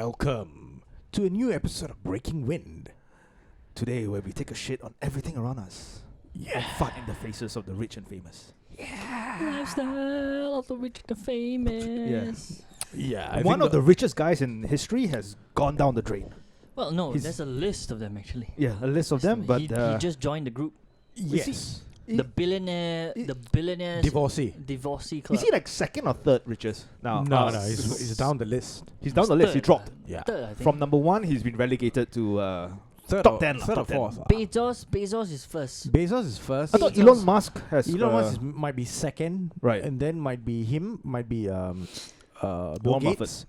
Welcome to a new episode of Breaking Wind. Today, where we take a shit on everything around us. And fart in the faces of the rich and famous. Lifestyle of the rich and the famous. Yeah. One of the richest guys in history has gone down the drain. Well, no, there's a list of them actually. Yeah, a list of them, but he just joined the group. yes. The billionaires divorcee club. Is he like second or third richest now? No, he's down the list. He's down the list. He dropped. Yeah. Third, I think. From number one, he's been relegated to Third top or, 10. third or Top 10. fourth. Bezos is first. Bezos is first. I thought Bezos. Elon Musk has. Elon Musk might be second. Right. And then might be him, might be Bill Warren Gates, Buffett.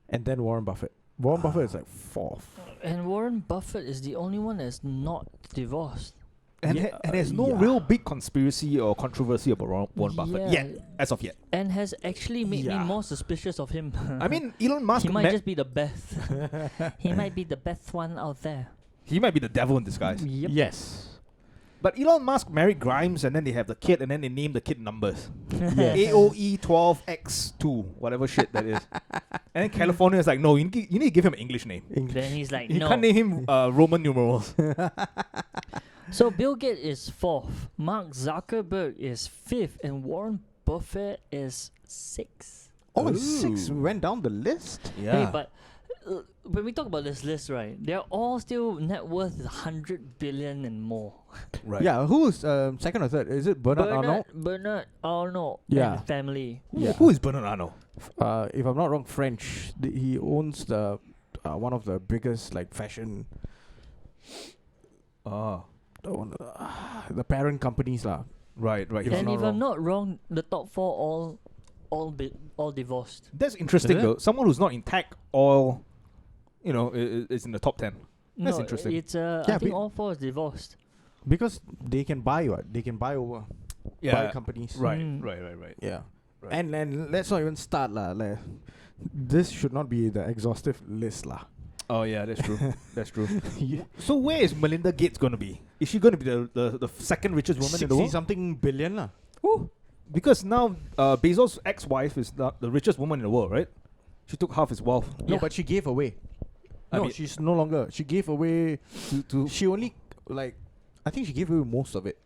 and then Warren Buffett. Warren Buffett is like fourth. And Warren Buffett is the only one that's not divorced. And, Yeah, and there's no yeah. real big conspiracy or controversy about Warren Buffett Yeah. yet, as of yet. And has actually made me Yeah. more suspicious of him. I mean, Elon Musk. he might just be the best. He might be the best one out there. he might be the devil in disguise. Yep. Yes. But Elon Musk married Grimes, and then they have the kid, and then they name the kid numbers. Yes. AOE 12X2, whatever shit that is. And then California is like, no, you need to give him an English name. Then he's like, You no. can't name him Roman numerals. So Bill Gates is fourth, Mark Zuckerberg is fifth, and Warren Buffett is sixth. Oh, six Ooh. went down the list. Hey, but when we talk about this list, right, they're all still net worth 100 billion and more. right. Yeah, who's second or third? Is it Bernard Arnault? Bernard Arnault Yeah. and family. Yeah. Who is Bernard Arnault? If I'm not wrong, French. He owns the one of the biggest like fashion. The parent companies lah. Right. If I'm And not if wrong. I'm not wrong, the top four all divorced. That's interesting, Is it? though. Someone who's not in tech or, is in the top 10. That's No, interesting. It's Yeah, I think but- all four is divorced. Because they can buy what? They can buy over. Buy companies. Right. Mm. Right. Yeah. Right. And let's not even start lah. Like, this should not be the exhaustive list lah. Oh, yeah, that's true. That's true. Yeah. So where is Melinda Gates going to be? Is she going to be the second richest woman in the world? something billion lah. Because now Bezos' ex-wife is the richest woman in the world, right? She took half his wealth. No, Yeah. but she gave away. I No, mean- she's no longer. She gave away To She only I think she gave away most of it.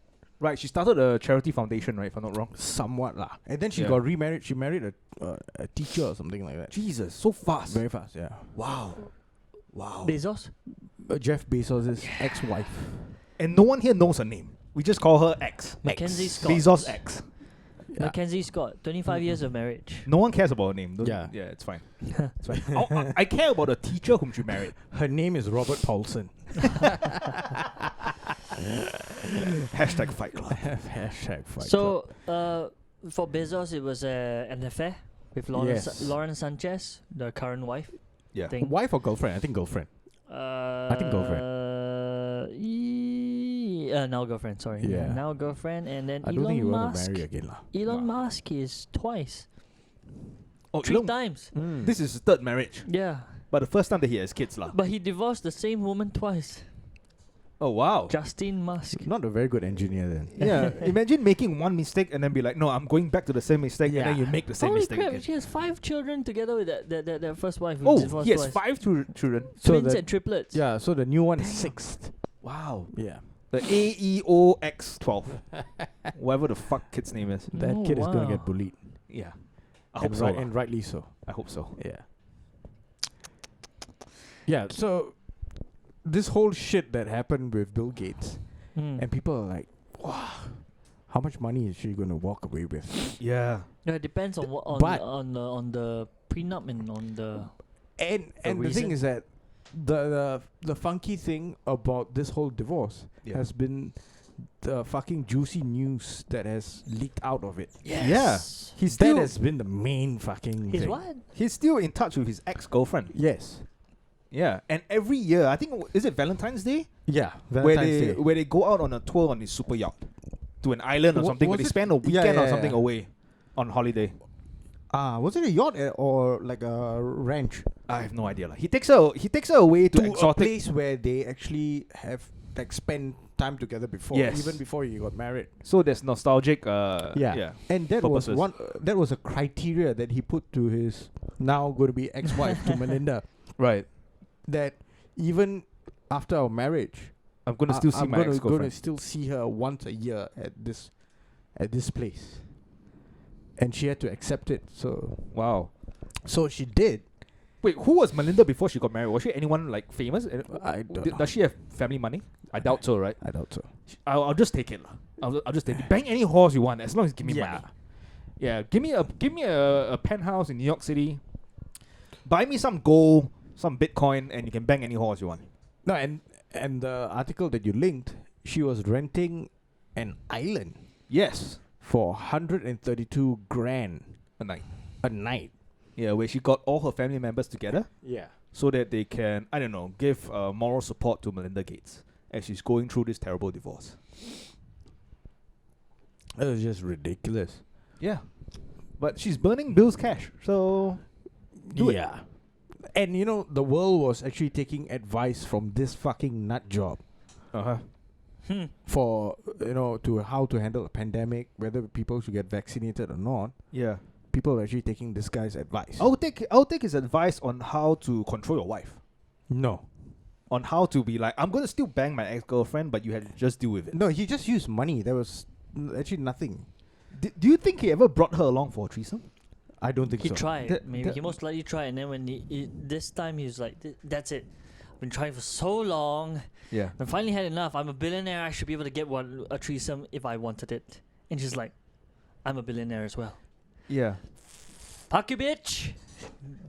right, she started a charity foundation, right? If I'm not wrong. Somewhat lah. And then she Yeah. got remarried. She married a teacher or something like that. Jesus, so fast. Very fast, yeah. Wow. Bezos? Jeff Bezos' ex-wife. And no one here knows her name. We just call her X. Mackenzie X. Scott. Bezos X. Yeah. Mackenzie Scott, 25 years of marriage. No one cares about her name. Yeah. Yeah, it's fine. It's fine. I care about the teacher whom she married. Her name is Robert Paulson. Hashtag Fight Club. Hashtag fight. So, for Bezos, it was an affair with Yes. Lauren Sanchez, the current wife. Yeah. Thing. Wife or girlfriend? I think girlfriend. think girlfriend. Now girlfriend, sorry. Yeah. Now girlfriend, and then I don't think you Elon want Musk. to marry again lah. Elon Musk is twice. Oh, 3 Elon- times. This is his third marriage. Yeah. But the first time that he has kids, lah. But he divorced the same woman twice. Oh, wow. Justine Musk. Not a very good engineer then. Yeah, imagine making one mistake and then be like, no, I'm going back to the same mistake, and then Yeah. you make the same Holy mistake crap, again. she has 5 children together with that first wife. who Oh, divorced he has twice. 5 children. So Twins the- and triplets. Yeah, so the new one is sixth. Wow. Yeah. The AEOX12. Whatever the fuck kid's name is. That Oh, kid is going wow. to get bullied. Yeah. I hope And, so. right, lah. and rightly so. I hope so. Yeah. Yeah, so this whole shit that happened with Bill Gates, Mm. and people are like, wow, how much money is she going to walk away with? Yeah. Yeah, it depends on what But- on the prenup and on the And The the thing reason? is that the funky thing about this whole divorce Yeah. has been the fucking juicy news that has leaked out of it. Yeah. He's That still has been the main fucking His thing. what? he's still in touch with his ex-girlfriend. Yes. Yeah. And every year, I think is it Valentine's Day? Yeah. where Valentine's they Day. where they go out on a tour on his super yacht to an island or Wa- something, where was they it- spend a Yeah, weekend or yeah, something yeah. away on holiday. Was it a yacht or like a ranch? I have no idea. Like. He takes her away to To a exotic. place where they actually have like spent time together before, Yes. even before you got married. So there's nostalgic. Yeah. And that Purposes. was one. That was a criteria that he put to his now going to be ex-wife to Melinda Right. that even after our marriage, I'm gonna still see I'm my gonna ex-girlfriend. still see her once a year at this place, and she had to accept it. Wow. So she did. Wait, who was Melinda before she got married? Was she anyone like famous? I don't know. Does she have family money? I doubt so, right? I doubt so. I'll just take it, lah. I'll just take it. Bang any horse you want, as long as you give me Yeah. money. Yeah, give me a penthouse in New York City. Buy me some gold, some Bitcoin, and you can bang any horse you want. No, and the article that you linked, she was renting an island Yes, for 132 grand a night. a night. Yeah, where she got all her family members together Yeah. so that they can, I don't know, give moral support to Melinda Gates as she's going through this terrible divorce. That was just ridiculous. Yeah, but she's burning Bill's cash, so do it. Yeah. And the world was actually taking advice from this fucking nut job for to how to handle a pandemic, whether people should get vaccinated or not. Yeah. People are actually taking this guy's advice. I'll take his advice on how to control your wife. No. On how to be like, I'm gonna still bang my ex-girlfriend, but you had to just deal with it. No, he just used money. There was actually nothing. Do you think he ever brought her along for a threesome? I don't think He so. tried. Maybe he most likely tried, and then when this time he was like, "That's it. I've been trying for so long. Yeah. I finally had enough. I'm a billionaire. I should be able to get a threesome if I wanted it." And she's like, "I'm a billionaire as well. Yeah. Fuck you, bitch.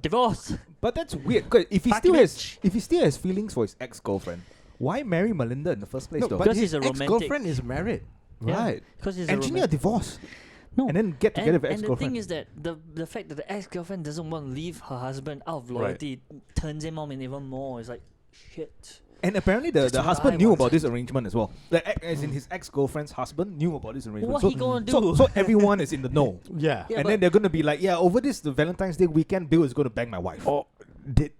Divorce." But that's weird. 'Cause if he Fuck still you, has bitch. if he still has feelings for his ex-girlfriend, why marry Melinda in the first place No, though? but Because his he's a romantic. ex-girlfriend is married. Yeah. Right. Because he's And she need a romantic. divorce. No. And then get together with And the ex-girlfriend. thing is that the fact that the ex-girlfriend doesn't want to leave her husband out of loyalty turns him on even more. It's like, shit. And apparently the Just what husband I knew want. about this arrangement as well. As in his ex-girlfriend's husband knew about this arrangement. What so, he gonna do? so everyone is in the know. Yeah. Yeah, and but- then they're gonna be like, yeah, over this the Valentine's Day weekend, Bill is gonna bang my wife. Or did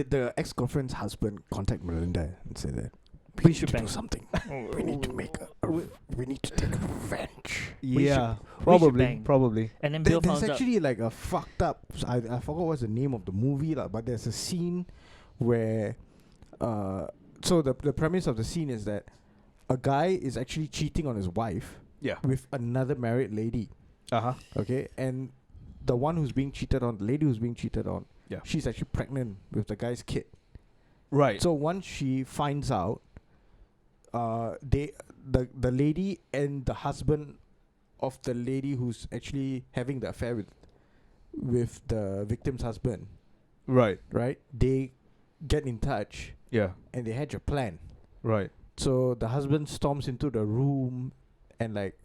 the ex-girlfriend's husband contact Melinda and say that We should need to bang. do something? We need to make we need to take revenge. Yeah, should bang. probably. And then Bill There's found out. actually like a fucked up. I forgot what's the name of the movie, but there's a scene where, so the premise of the scene is that a guy is actually cheating on his wife Yeah. with another married lady. Uh-huh. Okay, and the one who's being cheated on, the lady who's being cheated on, Yeah. she's actually pregnant with the guy's kid. Right. So once she finds out, the lady and the husband of the lady who's actually having the affair with the victim's husband, right. right? They get in touch Yeah. and they hatch a plan. Right. So the husband storms into the room and like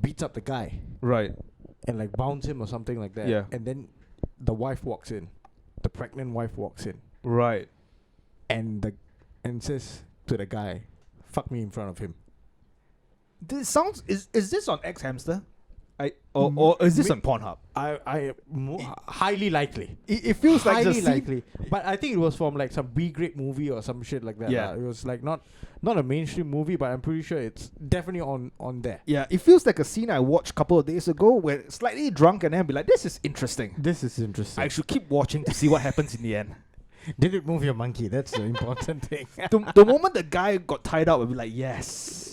beats up the guy Right. and like bounds him or something like that. Yeah. And then the wife walks in, the pregnant wife walks in, Right. and says to the guy, "Fuck me in front of him." This sounds is this on X Hamster? Or is this on Pornhub? Highly likely. It feels like the Highly scene. likely. But I think it was from like some B-grade movie or some shit like that. Yeah. It was like not a mainstream movie, but I'm pretty sure it's definitely on there. Yeah, it feels like a scene I watched a couple of days ago where slightly drunk and then be like, this is interesting. This is interesting. I should keep watching to see what happens in the end. Did it move your monkey? That's the important thing. The moment the guy got tied up, I'd be like, yes.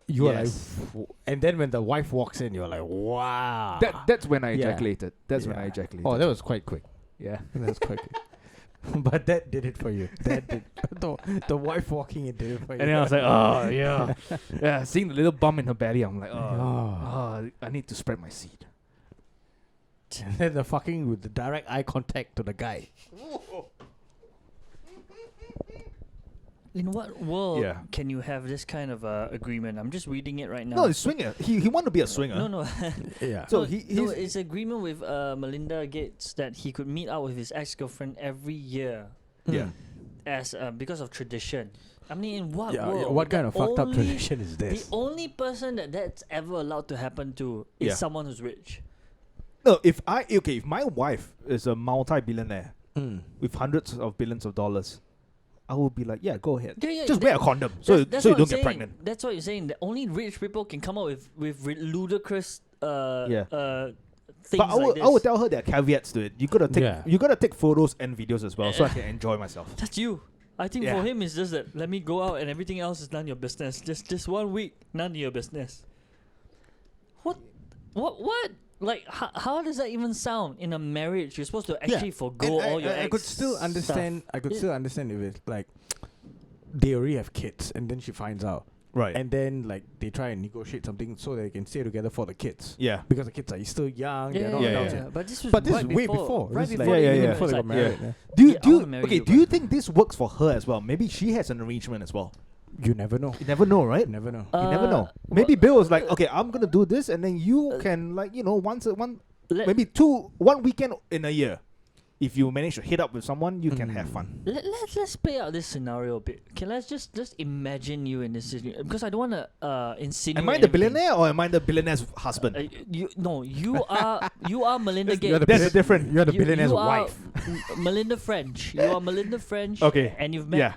You Yes. are like, and then when the wife walks in, you're like, wow. That's when I Yeah. ejaculated. That's when I Yeah. ejaculated. Oh, that was quite quick. yeah. That was quite quick. But that did it for you. That did. The wife walking in did it for you. And then I was like, oh, yeah. Yeah, seeing the little bump in her belly, I'm like, Oh. I need to spread my seed. And then the fucking with the direct eye contact to the guy. In what world Yeah. can you have this kind of agreement? I'm just reading it right now. No, it's swinger. He wanted to be a swinger. No. Yeah. So no, he's it's agreement with Melinda Gates that he could meet up with his ex-girlfriend every year yeah. as because of tradition. I mean, in what Yeah, world? what kind the of fucked up only- tradition is The this? only person that's ever allowed to happen to is Yeah. someone who's rich. No, if my wife is a multi-billionaire Mm. with hundreds of billions of dollars, I would be like, yeah, go ahead. Yeah, Just wear a condom so that's you what don't I'm get saying. pregnant. That's what you're saying. That only rich people can come up with ludicrous things But I like would, this. I would tell her there are caveats to it. You gotta take Yeah. you gotta take photos and videos as well, so I can enjoy myself. That's you. I think Yeah. for him it's just that let me go out and everything else is none of your business. Just 1 week, none of your business. What? Like how does that even sound in a marriage? You're supposed to actually forgo all your. I could ex still understand. I could still understand if it's like they already have kids, and then she finds out, Right. and then like they try and negotiate something so they can stay together for the kids. Yeah. Because the kids are still young. Yeah, they're not yeah, adults yeah. yet. But this was But this right is way before. Right This is before like Yeah, they yeah, even yeah. before they got like, married. yeah. Yeah. Do you Yeah, I wanna do marry okay? you, Do you think this works for her as well? Maybe she has an arrangement as well. You never know. You never know, right? You never know. You never know. well, Maybe Bill was like, okay, I'm gonna do this, and then you can like maybe 1 weekend in a year. If you manage to hit up with someone, you can have fun. Let's play out this scenario a bit. Okay, let's just imagine you in this situation because I don't want to insinuate. Am I the anything. billionaire or am I the billionaire's husband? You are Melinda Gates. You're the That's different. You're the You- billionaire's you are wife. Melinda French. You are Melinda French. Okay. And you've met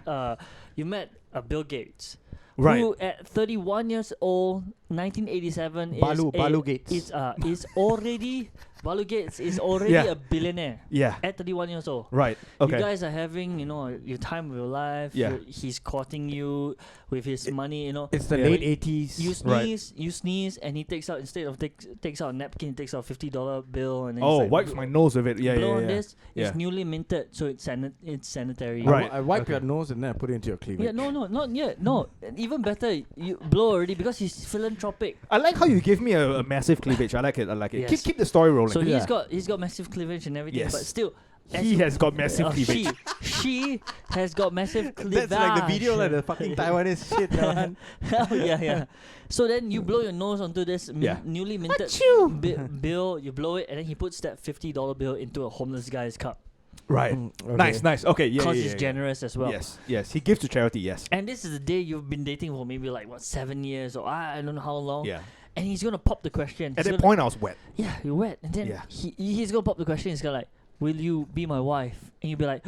Bill Gates. Right. Who at 31 years old, 1987 Balu Gates. is already Balu Gates is already Yeah. a billionaire Yeah. at 31 years old. Right. Okay. You guys are having, your time of your life. Yeah. He's courting you with his money, It's the Yeah. late 80s. You Right. sneeze, and he takes out instead of takes out a napkin, he takes out $50 bill, and then Oh, he's like, wipes my nose with it. Yeah, blow yeah, on yeah. this. Yeah. It's newly minted, so it's sanitary. Right. I wipe Okay. your nose and then I put it into your cleavage. Yeah, no, not yet. No, even better, you blow already because he's philanthropic. I like how you give me a massive cleavage. I like it. I like it. Yes. Keep the story rolling. So Yeah. he's got massive cleavage and everything, Yes. but still, he has got massive cleavage. she has got massive cleavage. That's like the video, like the fucking Taiwanese shit. That one. Hell yeah. So then you blow your nose onto this Yeah. newly minted bill. You blow it, and then he puts that $50 bill into a homeless guy's cup Right. Okay. Nice. Okay. Yeah. because yeah, he's yeah, generous as well. Yes. He gives to charity. Yes. And this is the day you've been dating for maybe 7 years or I don't know how long. Yeah. And he's gonna pop the question. At He's that gonna- point, I was wet. yeah, you're wet, and then Yeah. he's gonna pop the question. He's gonna like, "Will you be my wife?" And you'll be like,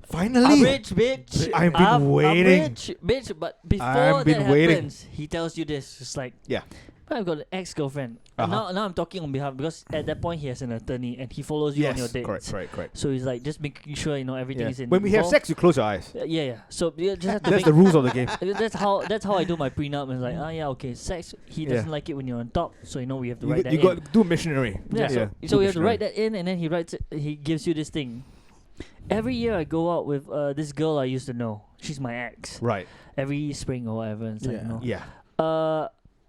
Finally. "I'm rich, bitch. I've been I'm waiting. rich, bitch." But before I've been that waiting. happens, he tells you this. It's like, Yeah. "I've got an ex-girlfriend." Uh-huh. Now I'm talking on behalf because at that point he has an attorney and he follows you on your Yes. dates. Correct. So he's like, just making sure everything Yeah. is in. When we have involved. sex, you close your eyes. Yeah. So you just have to That's make the rules of the game. That's how I do my prenup. And it's like, yeah, okay, sex. He Yeah. doesn't like it when you're on top, so we have to You, wait got, that you in. got to do missionary. Yeah, do so we have to missionary. write that in, and then he writes it. He gives you this thing. Every year I go out with this girl I used to know. She's my ex. Right. Every spring or whatever. And it's like, Yeah. Yeah.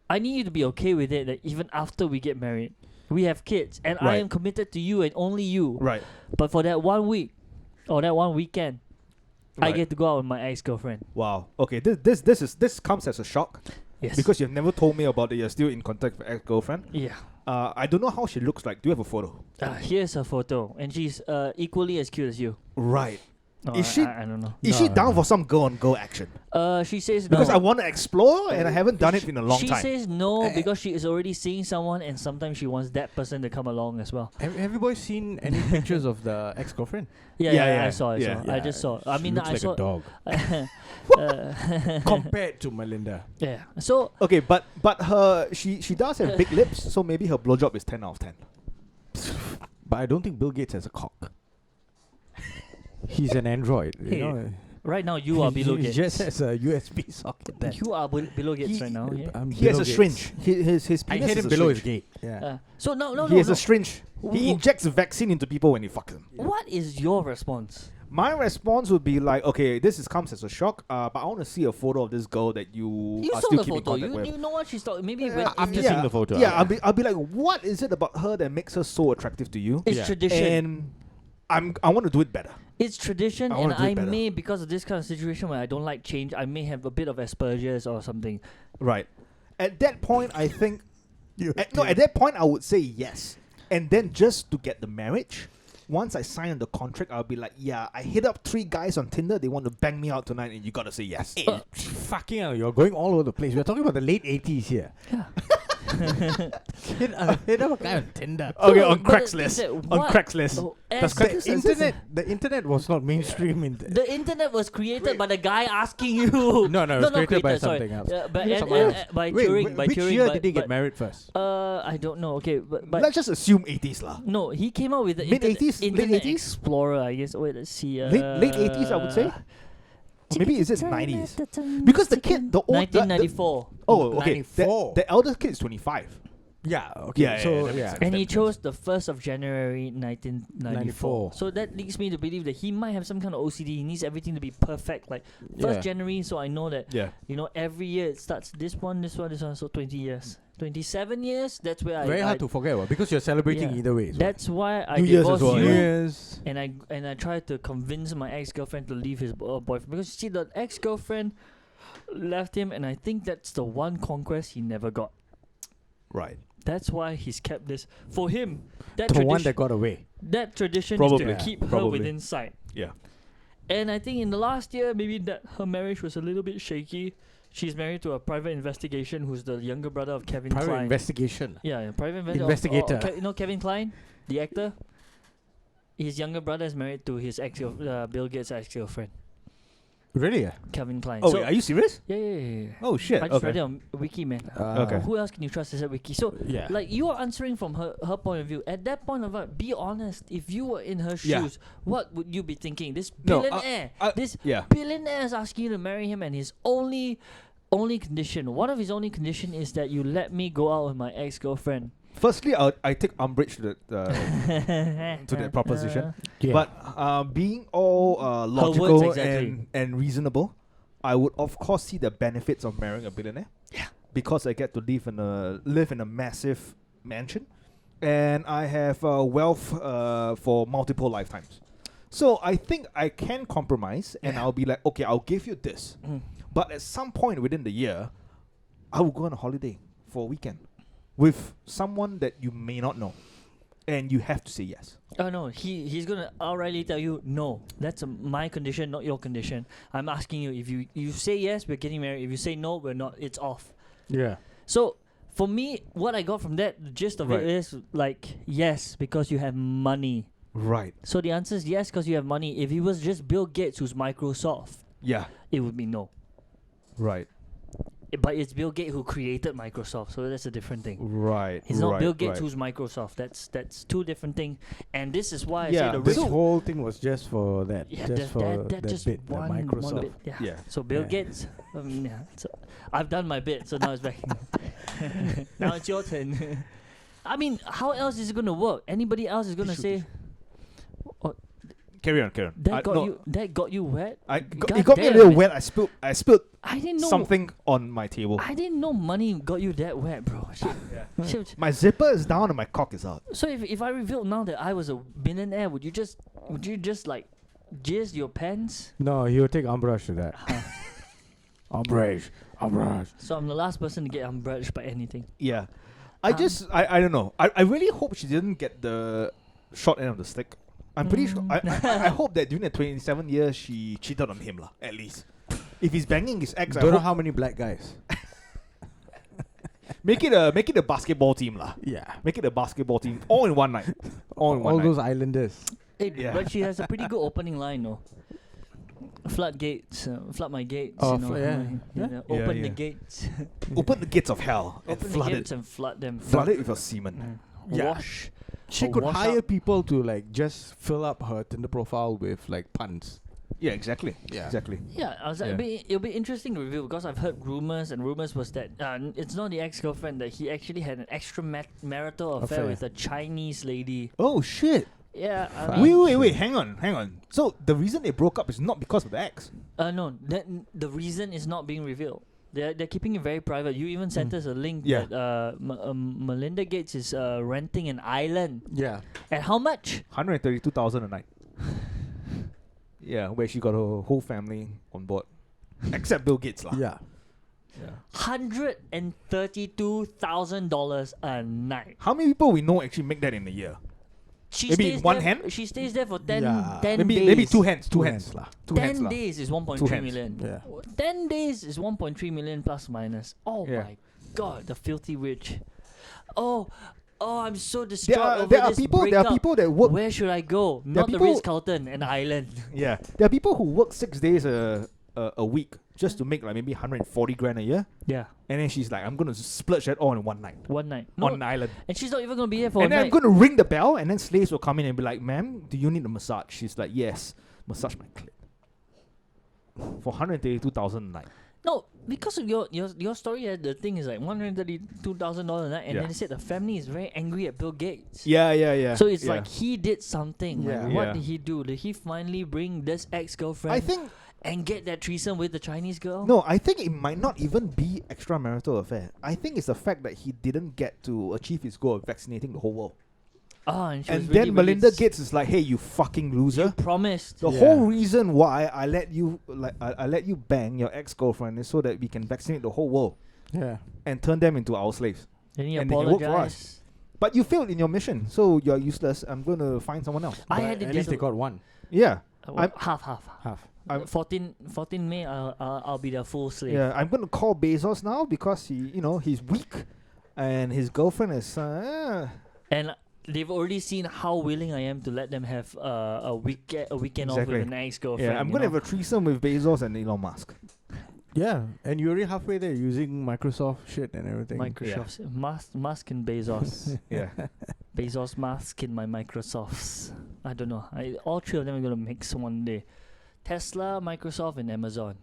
I need you to be okay with it that even after we get married, we have kids, and I Right. am committed to you and only you. Right. But for that 1 week or that one weekend, I Right. get to go out with my ex-girlfriend. Wow. Okay. This comes as a shock Yes. because you've never told me about it. You're still in contact with ex-girlfriend. yeah. I don't know how she looks like. Do you have a photo? Here's her photo, and she's equally as cute as you. Right. No, Is she- I don't know. Is she No, down no. for some girl-on-girl action? She says Because no. I want to explore and I haven't done it in a long She time. says no because she is already seeing someone, and sometimes she wants that person to come along as well. Have everybody seen any pictures of the ex-girlfriend? Yeah, I saw. I yeah. just saw. I She mean, looks I like saw. a dog uh, compared to Melinda. yeah. So Okay, but her she does have big lips, so maybe her blowjob is 10 out of 10. But I don't think Bill Gates has a cock. He's an android. Hey, right now you are Bill He Gates. just has a USB socket there. You are Bill Gates right now. Yeah. I'm He has Bill a Gates. syringe. His I penis hit is him a below his syringe. gate. Yeah. So no. He has no. a syringe. He Wh- injects vaccine into people when he fucks them. What is your response? My response would be like, okay, comes as a shock, but I want to see a photo of this girl that you, You are saw still the keeping photo. contact with. You know what she's talking. Maybe after yeah, seeing the photo, Yeah, yeah. I'll be like, what is it about her that makes her so attractive to you? it's Yeah. tradition. And I want to do it better. It's tradition, I and wanna do it I better. may, because of this kind of situation where I don't like change, I may have a bit of Asperger's or something. Right. At that point, I think. At that point, I would say yes. And then just to get the marriage, once I sign the contract, I'll be like, yeah, I hit up 3 guys on Tinder. They want to bang me out tonight, and you gotta say yes. Fucking hell, you're going all over the place. We're talking about the late 80s here. Yeah. hit up a guy on Tinder. Okay, No, on but Craigslist. the- On what? Craigslist. Oh, Does as- Craigslist The internet was not mainstream in The internet was created by the guy asking you. No, it was created by something else. But Yeah, someone else. by Wait, Turing. By which Turing, year but, did he get but, married first? I don't know. Okay, but Let's just assume 80s lah. no, he came out with the Mid-80s? Internet Late 80s? Explorer. I guess. Wait, let's see. Late 80s, I would say. Or maybe is it 90s? Because the kid, the old... 1994. Oh, okay. 94. The eldest kid is 25. Yeah, okay. Yeah, so, that makes sense. And he chose the 1st of January 1994. 94. So that leads me to believe that he might have some kind of OCD. He needs everything to be perfect. Like 1st Yeah. January, so I know that, Yeah. every year it starts this one, so 20 years. 27 years, that's where very hard to forget because you're celebrating Yeah. either way. So. That's why I New Year's as divorced well, you. yeah. Years. And I tried to convince my ex-girlfriend to leave his boyfriend. Because you see, the ex-girlfriend left him, and I think that's the one conquest he never got. Right. That's why he's kept this. For him, that The one tradition, that got away. that tradition Probably. is to Yeah, keep her probably. within sight. Yeah. And I think in the last year, maybe that her marriage was a little bit shaky. She's married to a private investigation who's the younger brother of Kevin Private Kline. investigation. Yeah, private Investigator. Kevin Kline, the actor? His younger brother is married to his Bill Gates' ex-girlfriend, Really? Kevin Kline. Oh, So- wait, are you serious? yeah. Oh, shit. I just Okay. read it on Wiki, man. Okay. Who else can you trust except Wiki? So, Yeah. like, you are answering from her point of view. At that point of view, be honest. If you were in her Yeah. shoes, what would you be thinking? This No, billionaire, I- yeah. billionaire is asking you to marry him, and his only condition, one of his only condition is that you let me go out with my ex-girlfriend. Firstly, I take umbrage to that proposition. Yeah. But being all words, logical exactly. and reasonable, I would of course see the benefits of marrying a billionaire. Yeah. Because I get to live in a massive mansion, and I have wealth for multiple lifetimes. So I think I can compromise, and I'll be like, okay, I'll give you this. Mm. But at some point within the year, I will go on a holiday for a weekend with someone that you may not know, and you have to say yes. Oh no, he's gonna outrightly tell you no. That's my condition, not your condition. I'm asking you if you say yes, we're getting married. If you say no, we're not. It's off. Yeah. So for me, what I got from that, the gist of Right. it is like yes, because you have money. Right. So the answer is yes, because you have money. If it was just Bill Gates who's Microsoft, Yeah. it would be no. Right. But it's Bill Gates who created Microsoft, so that's a different thing. Right. It's not right, Bill Gates right. who's Microsoft. That's two different things. And this is why I Yeah, say the This rich. whole thing was just for that. Yeah, just for that that just bit, the one Microsoft. bit. Yeah. Yeah. So Bill Yeah. Gates. Yeah. So I've done my bit, so now it's back. Now it's your turn. I mean, how else is it gonna work? Anybody else is gonna Tissue, say Carry on. that got you wet? It God got me a damn, little man. wet. I spilled I didn't know something on my table. I didn't know money got you that wet, bro. Shit. Shit. My zipper is down and my cock is out. So if I revealed now that I was a billionaire, would you just like jizz your pants? No, he will take umbrage to that. Umbrage. So I'm the last person to get umbraged by anything. Yeah. I don't know. I really hope she didn't get the short end of the stick. I'm pretty sure. I hope that during the 27 years she cheated on him, at least. If he's banging his ex, I Don't know hope how many black guys. make it a basketball team, Yeah. Make it a basketball team all in one night. All in one All night. those islanders. Yeah. But she has a pretty good opening line, though. Floodgates, flood my gates. Oh, you know, yeah. open Yeah. the gates, Open the gates of hell and open the flood gates it. and flood them. Flood it with your semen. Yeah. Wash. She Or could wash hire up. people to like just fill up her Tinder profile with like puns. Yeah, exactly. Yeah. Exactly. Yeah, I was like, Yeah. it'll be interesting to review because I've heard rumors, and rumors was that it's not the ex-girlfriend, that he actually had an marital affair Affair. with a Chinese lady. Oh shit. Yeah, I Fuck. mean, Wait, hang on. So the reason they broke up is not because of the ex. no, the reason is not being revealed. They're keeping it very private. You even sent us a link Yeah. that Melinda Gates is renting an island. Yeah. At how much? 132,000 a night. Yeah, where she got her whole family on board, except Bill Gates lah. Yeah. $132,000 a night. How many people we know actually make that in a year? She Maybe stays one there, hand? She stays there for 10 Yeah. days. Maybe two hands. Two hands lah. 10 days is 1.3 Two hands. million. Yeah. 10 days is 1.3 million plus minus. Oh Yeah. my god, the filthy rich. oh, I'm so distraught over there are this people breakup. that work. Where should I go? There are Not the people- Ritz-Carlton, an island. Yeah, there are people who work 6 days a week just to make like maybe 140 grand a year, Yeah, and then she's like, I'm gonna splurge that all in one night one night. on No, an island. and she's not even gonna be here for And a then I'm night. gonna ring the bell, and then slaves will come in and be like, "Ma'am, do you need a massage?" She's like, "Yes, massage my clit." For 132,000 a night. No, because of your story, the thing is like $132,000 a night, and Yeah. then they said the family is very angry at Bill Gates. Yeah. So it's yeah. like he did something. Yeah. Like, what Yeah. did he do? Did he finally bring this ex-girlfriend I think and get that threesome with the Chinese girl? no, I think it might not even be extramarital affair. I think it's the fact that he didn't get to achieve his goal of vaccinating the whole world. Ah, and, she And was then really, Melinda really Gates is like, "Hey, you fucking loser." promised. The Yeah. whole reason why I let you I let you bang your ex-girlfriend is so that we can vaccinate the whole world Yeah. and turn them into our slaves. Then he and they can work for us. apologized. But you failed in your mission, so you're useless. I'm gonna find someone else. I But had to at get least they got one. Yeah, well, half. Half. 14 May, I'll be the full slave. yeah. I'm gonna call Bezos now because he's weak, and his girlfriend is. And they've already seen how willing I am to let them have a weekend off Exactly. with an ex-girlfriend. Yeah, I'm gonna have a threesome with Bezos and Elon Musk. Yeah, and you're already halfway there using Microsoft shit and everything. Microsoft's Musk and Bezos. Yeah, Bezos, Musk, and my Microsofts. I don't know. All three of them are gonna mix one day. Tesla, Microsoft, and Amazon.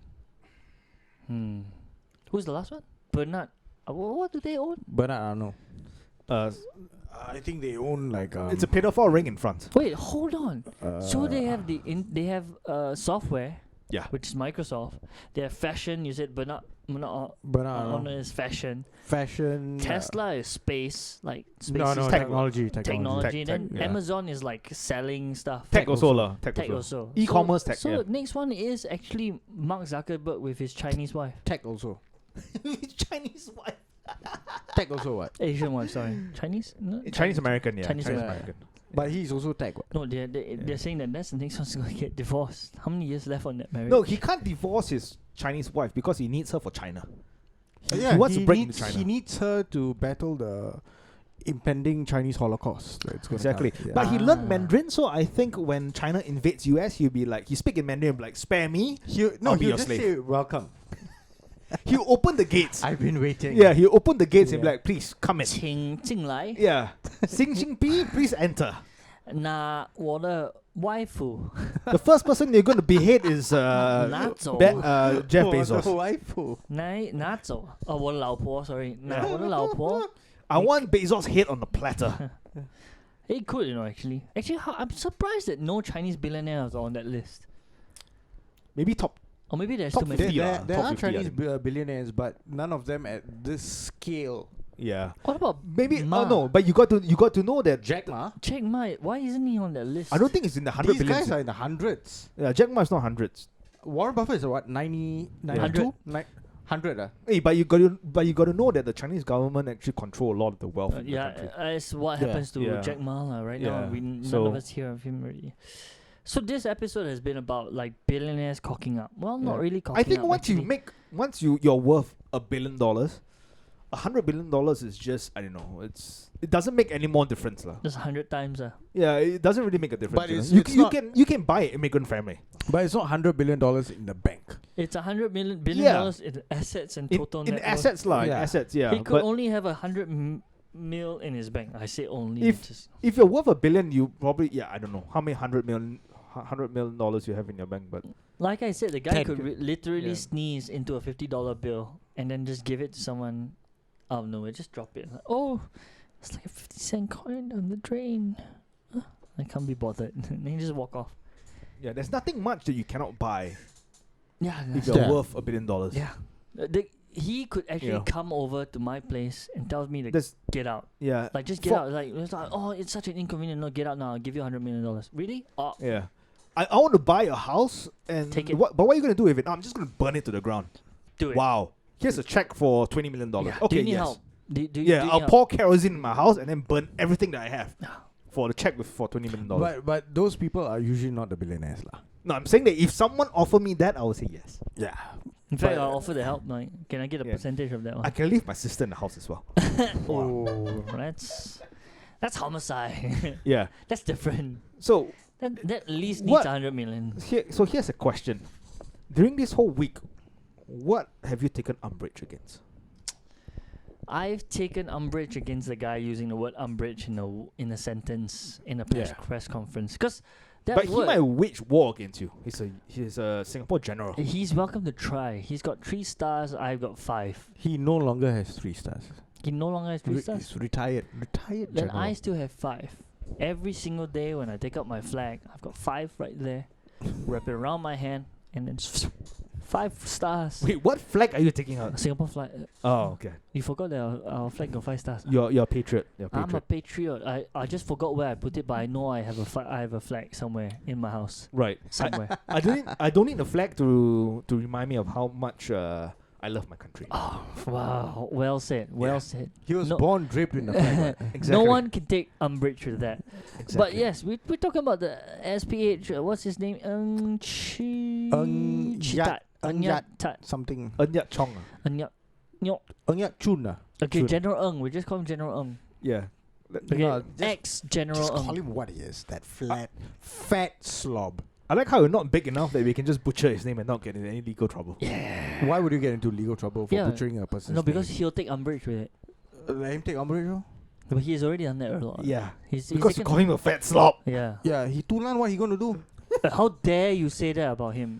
Who's the last one? Bernard. What do they own? But I don't know. uh, I think they own like it's a pedophile ring in front. Wait, hold on. So they have they have software, Yeah, which is Microsoft. They have fashion. You said Bernard is fashion. fashion. Tesla is space, like space No, is no, tech- technology. technology. Tech, Then yeah. Amazon is like selling stuff. tech also lah. Tech also. E-commerce so, tech, So yeah. next one is actually Mark Zuckerberg with his Chinese wife. Tech also. Chinese wife. Tech also what? Asian wife, sorry. Chinese? No? Chinese American, yeah. Chinese American. But he's also tech. What? No, they're saying that that's the next one's gonna get divorced. How many years left on that marriage? No, he can't divorce his Chinese wife because he needs her for China. Yeah, he wants to break into needs, China. He needs her to battle the impending Chinese Holocaust. That's gonna Exactly. come. Yeah. But he learned Ah. Mandarin, so I think when China invades US, he'll be like, he speak in Mandarin, like, spare me. he'll I'll be he'll your just slave. say welcome. He'll open the gates. I've been waiting. Yeah, he'll open the gates and be Yeah. like, please, come in. 请进来 Yeah. Xing Jinping, please enter. 拿我的 waifu The first person you're going to behead is Not so. Jeff Oh, Bezos. the wife. 拿走我的老婆 sorry 拿我的老婆 I want Bezos' head on the platter. He could, actually. I'm surprised that no Chinese billionaires are on that list. Maybe top. Or maybe there's Top too There, many. 50 there, lah, there top are 50, I Chinese think. billionaires, but none of them at this scale. Yeah. What about Maybe Ma? no, but you got to know that Jack Ma. Jack Ma? Why isn't he on that list? I don't think it's in the 100 These billion. guys are in the hundreds. Yeah, Jack Ma is not hundreds. Warren Buffett is what 90, 92? 100 Hey, but you got to know that the Chinese government actually control a lot of the wealth in the country. That's what Yeah. happens to Yeah. Jack Ma lah, right now. Yeah. None So- of us hear of him already. So this episode has been about like billionaires cocking up. Well, not Yeah. really cocking I think up. once you're worth $1 billion, $100 billion is just, I don't know, it doesn't make any more difference lah. just 100 times. Yeah, it doesn't really make a difference. But you know. it's- You, it's c- you not- can you can buy an immigrant family But it's not $100 billion in the bank. It's $100 billion Yeah. in assets and in, total in net worth. assets lah. In Yeah. assets, yeah. He could But only have 100 mil in his bank. I say only. If- just- if you're worth $1 billion, you probably I don't know how many $100 million you have in your bank, but like I said, the guy 10 could literally yeah. sneeze into a $50 bill and then just give it to someone out of nowhere. Just drop it. Like, oh, it's like a 50-cent coin on the drain. I can't be bothered. And then you just walk off. yeah, there's nothing much that you cannot buy Yeah. if that's- you're Yeah. worth $1 billion. Yeah. He could actually Yeah. come over to my place and tell me to There's get out. yeah, Like, just get For- out. It's like, oh, it's such an inconvenience. No, get out now. I'll give you $100 million. Really? Oh, yeah. I want to buy a house and Take it. but what are you gonna do with it? I'm just gonna burn it to the ground. do it. Wow. Here's a check for $20 million. Yeah. Okay, Do you need yes. help? Do Yeah, you I'll need pour kerosene in my house and then burn everything that I have for the check for $20 million. But those people are usually not the billionaires lah. No, I'm saying that if someone offered me that, I would say yes. Yeah. In fact, But, I'll offer the help. Like, can I get a Yeah. percentage of that one? I can leave my sister in the house as well. Oh, that's homicide. Yeah. That's different. So That at least needs What- 100 million. here's a question. During this whole week, what have you taken umbrage against? I've taken umbrage against the guy using the word umbrage in a sentence in a press conference, because that But he word. might wage war against you. He's a Singapore general. He's welcome to try. He's got 3 stars. I've got 5. He no longer has 3 stars. He no longer has 3 stars. He's retired. Retired Then general. I still have 5. Every single day when I take out my flag, I've got 5 right there. Wrap it around my hand, and then 5 stars. Wait, what flag are you taking out? Singapore flag. Oh, okay. You forgot that our flag got 5 stars. You're a patriot. You're a I'm a patriot. patriot. I just forgot where I put it, but I know I have a flag somewhere in my house. Right. Somewhere. I don't need a flag to remind me of how much I love my country. Oh, wow. Well said. Well Yeah. said. He was No- born draped in the flag. Exactly. No one can take umbrage with that. Exactly. But yes, we're talking about the SPH. What's his name? Yat- Yat Tat. Something. Yat Chung. Yat. Yat Chung. Okay, Chun. General Ng. We just call him General Ng. Yeah. Okay, No, just ex-General call Ng. him what he is. That fat slob. I like how we're not big enough that we can just butcher his name and not get in any legal trouble. Yeah. Why would you get into legal trouble for Yeah. butchering a person's No, because name? he'll take umbrage with it. Let him take umbrage, oh? But he's already done that a lot. Yeah. He's Because you taken- call him a fat slob. Yeah. Yeah, he tulan, what he gonna do? How dare you say that about him?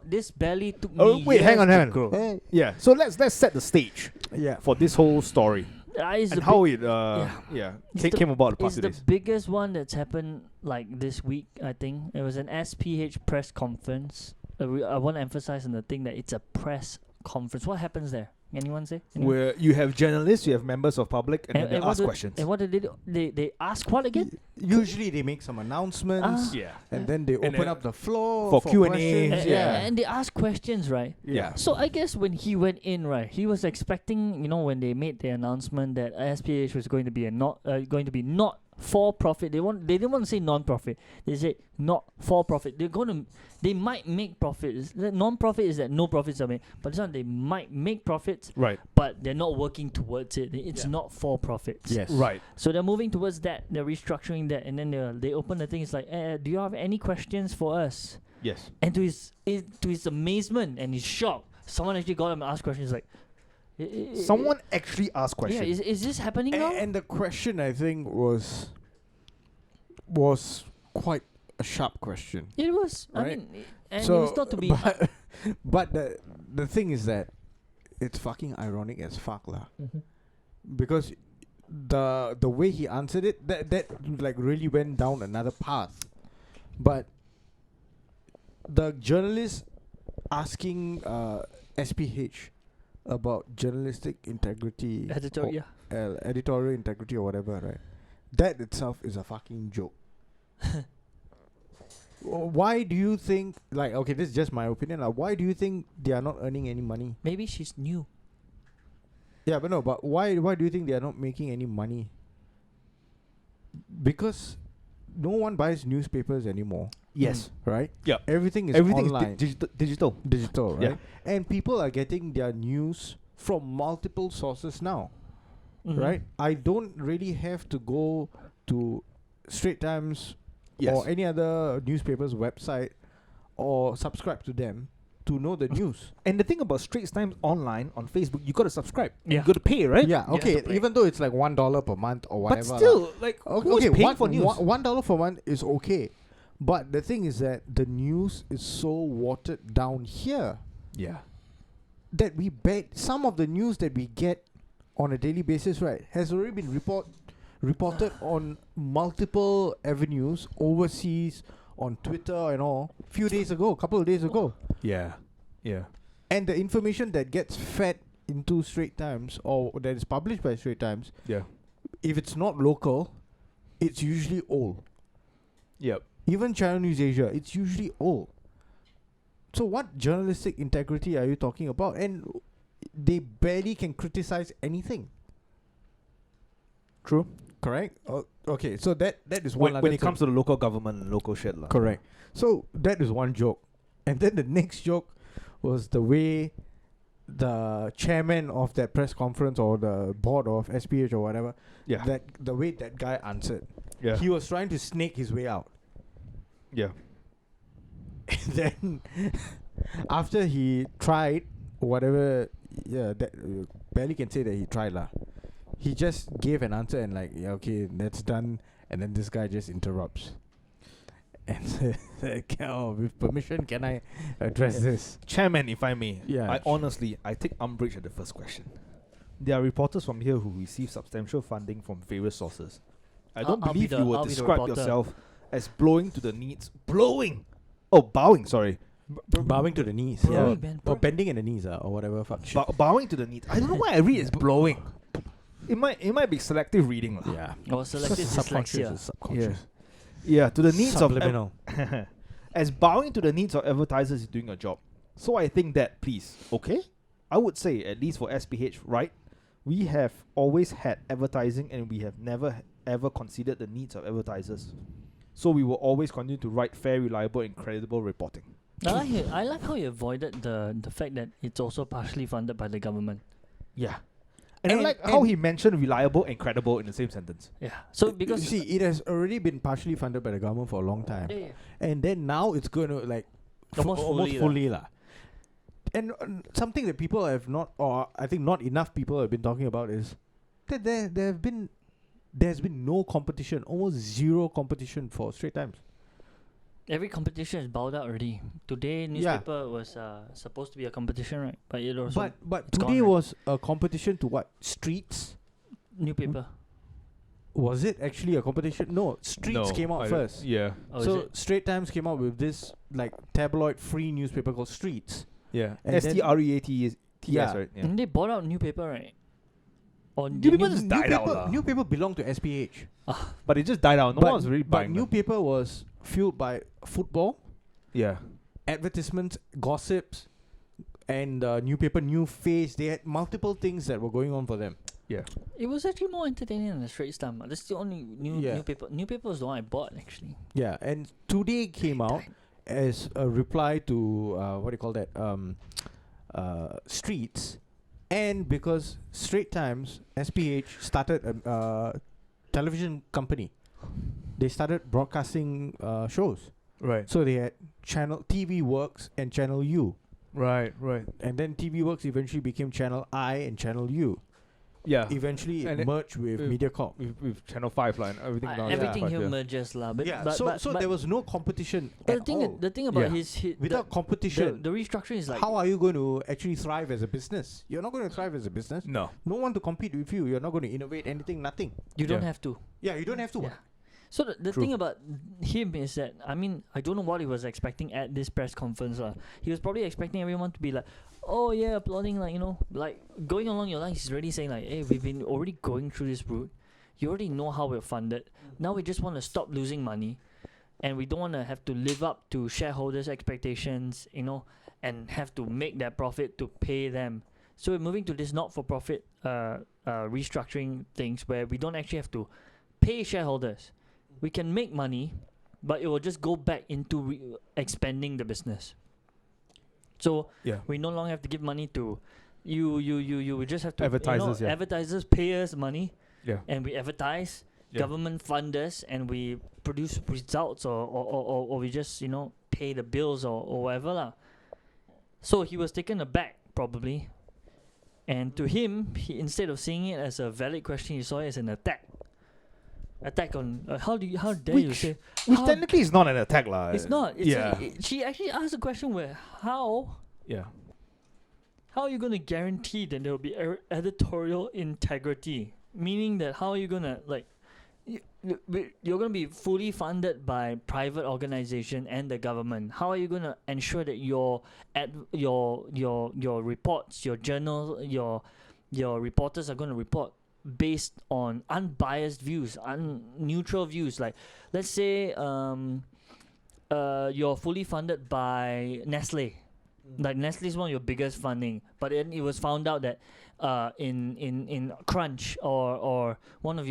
This belly took Oh, me wait, hang years on, to hang on. grow. Eh, Yeah. So let's set the stage yeah. for this whole story It's and the how big- it It's the- came about the past It's few the days. biggest one that's happened like this week, I think. It was an SPH press conference. I want to emphasize on the thing that it's a press conference. What happens there? Anyone say? Anyone? Where you have journalists, you have members of public, and then they what ask do- questions. And what did they do? They ask what again? Usually they make some announcements Yeah. and then they open then up the floor for Q&As, questions. yeah. And they ask questions, right? Yeah. So I guess when he went in, right, he was expecting, when they made the announcement that SPH was going to be not for profit. They didn't want to say non-profit. They said not for profit. They might make profits. Non-profit is that no profits are made, but this one they might make profits, Right. but they're not working towards it. It's not for profits. Yes. Right. So they're moving towards that. They're restructuring that, and then they open the thing. It's like, do you have any questions for us? Yes. And to his amazement and his shock, someone actually got him to ask questions like, Someone actually asked yeah, questions. is this happening now? And the question I think was quite a sharp question. It was. I Right. mean, and it was not to be. But the thing is that it's fucking ironic as fuck lah. Mhm. Because the way he answered it, that like really went down another path. But the journalist asking SPH about journalistic integrity, Editorial. editorial integrity or whatever, right? That itself is a fucking joke. Why do you think, like, okay, this is just my opinion, like, why do you think they are not earning any money? Maybe she's new. Yeah, but why do you think they are not making any money? Because no one buys newspapers anymore, Yes. right? Yeah. Everything is Everything online, is digital. digital, right? Yeah. And people are getting their news from multiple sources now, Mhm. right? I don't really have to go to Straits Times Yes. or any other newspaper's website or subscribe to them to know the news. And the thing about Straits Times online on Facebook, you got to subscribe. Yeah. You got to pay, right? Yeah, You have okay. to pay. Even though it's like $1 per month or But whatever. still, like, okay, who's okay, paying for news? $1 per month is okay. But the thing is that the news is so watered down here Yeah. that some of the news that we get on a daily basis, right, has already been reported on multiple avenues overseas, on Twitter and all, couple of days ago. Yeah. Yeah. And the information that gets fed into Straits Times or that is published by Straits Times, Yeah. if it's not local, it's usually old. Yep. Even Channel News Asia, it's usually old. So what journalistic integrity are you talking about? And they barely can criticize anything. True. Correct? Okay, so that is one When it comes to the local government and local shit, lah. correct. So that is one joke. And then the next joke was the way the chairman of that press conference or the board of SPH or whatever, Yeah. that the way that guy answered, Yeah. he was trying to snake his way out. Yeah. And then after he tried whatever, that barely can say that he tried lah. He just gave an answer and like, yeah, okay, that's done. And then this guy just interrupts. And said, with permission, can I address this? Chairman, if I may. Yeah. I take umbrage at the first question. There are reporters from here who receive substantial funding from various sources. I don't I'll be believe the- you would I'll be the describe reporter. yourself as bowing to the needs. Bowing, sorry. Bowing to the knees. Bro, Yeah. man, Or bro. bending in the knees or whatever. Fuck shit. Bowing to the needs. I don't know why I read as blowing. It might be selective reading. lah. Yeah. Or selective Subconscious. dyslexia. Is subconscious. Yeah, to the needs Subliminal. of as bowing to the needs of advertisers is doing a job. So I think that, please, okay? I would say, at least for SPH, right? We have always had advertising and we have never ever considered the needs of advertisers. So we will always continue to write fair, reliable, and credible reporting. I like how you avoided the fact that it's also partially funded by the government. Yeah. And I And- like how and- he mentioned reliable and credible in the same sentence. Yeah. So because you see, it has already been partially funded by the government for a long time. yeah, yeah. And then now it's going to like Almost fully lah. fully lah. And something that people have not, or I think not enough people have been talking about is that there's been no competition, almost zero competition for Straits Times. Every competition is bowed out already. Today newspaper was supposed to be a competition, right? But it also But it's gone, today right? was a competition to what? Streets? newspaper. Was it actually a competition? No, Streets came out first. Yeah. Oh, So is it? Straits Times came out with this like tabloid free newspaper called Streets. Yeah. And then- STREATS, Yeah. right? Yeah. And they bought out newspaper, right? Or Newspaper news- just died out lah. Newspaper belonged to SPH. But it just died out. No one was really but buying them. newspaper was fueled by football, Yeah. advertisements, gossips, and newspaper new face. They had multiple things that were going on for them. Yeah. It was actually more entertaining than the Straits Times. That's the only Yeah. newspaper. Newspaper was the one I bought actually. Yeah, and today came out as a reply to what do you call that? Streets, and because Straits Times SPH started a television company, they started broadcasting shows. Right. So they had channel TV Works and Channel U, Right. and then TV Works eventually became Channel I and Channel U. Yeah. Eventually, And it it- merged with uh, MediaCorp. With Channel 5 line, everything now. Everything is here 5, merges lah. But Yeah, but, so but, so but there was no competition the at thing all. the thing about Yeah. his Without competition, the restructuring is like how are you going to actually thrive as a business? You're not going to thrive as a business. No. No one to compete with you. You're not going to innovate anything. Nothing. you don't Yeah. have to. Yeah, you don't have to. Yeah. So the True. thing about him is that I mean I don't know what he was expecting at this press conference lah. He was probably expecting everyone to be like, oh yeah, applauding like like going along your lines. He's already saying like, hey, we've been already going through this route. You already know how we're funded. Now we just want to stop losing money, and we don't want to have to live up to shareholders' expectations, and have to make that profit to pay them. So we're moving to this not-for-profit restructuring things where we don't actually have to pay shareholders. We can make money, but it will just go back into expanding the business. So Yeah. we no longer have to give money to you. We just have to Advertisers, yeah. Advertisers pay us money, Yeah. and we advertise. Yeah. Government fund us, and we produce results, or we just pay the bills or whatever lah. So he was taken aback probably, and to him, he instead of seeing it as a valid question, he saw it as an attack. Attack on how dare you say Which how- technically is not an attack, lah. it's not. It's yeah. she actually asked a question where how Yeah. are you going to guarantee that there will be editorial integrity? Meaning that how are you going to you're going to be fully funded by private organization and the government. How are you going to ensure that your reports, your journal, your reporters are going to report based on unbiased views, neutral views? Like, let's say you're fully funded by Nestle. Like Nestle is one of your biggest funding, but then it was found out that in Crunch or one of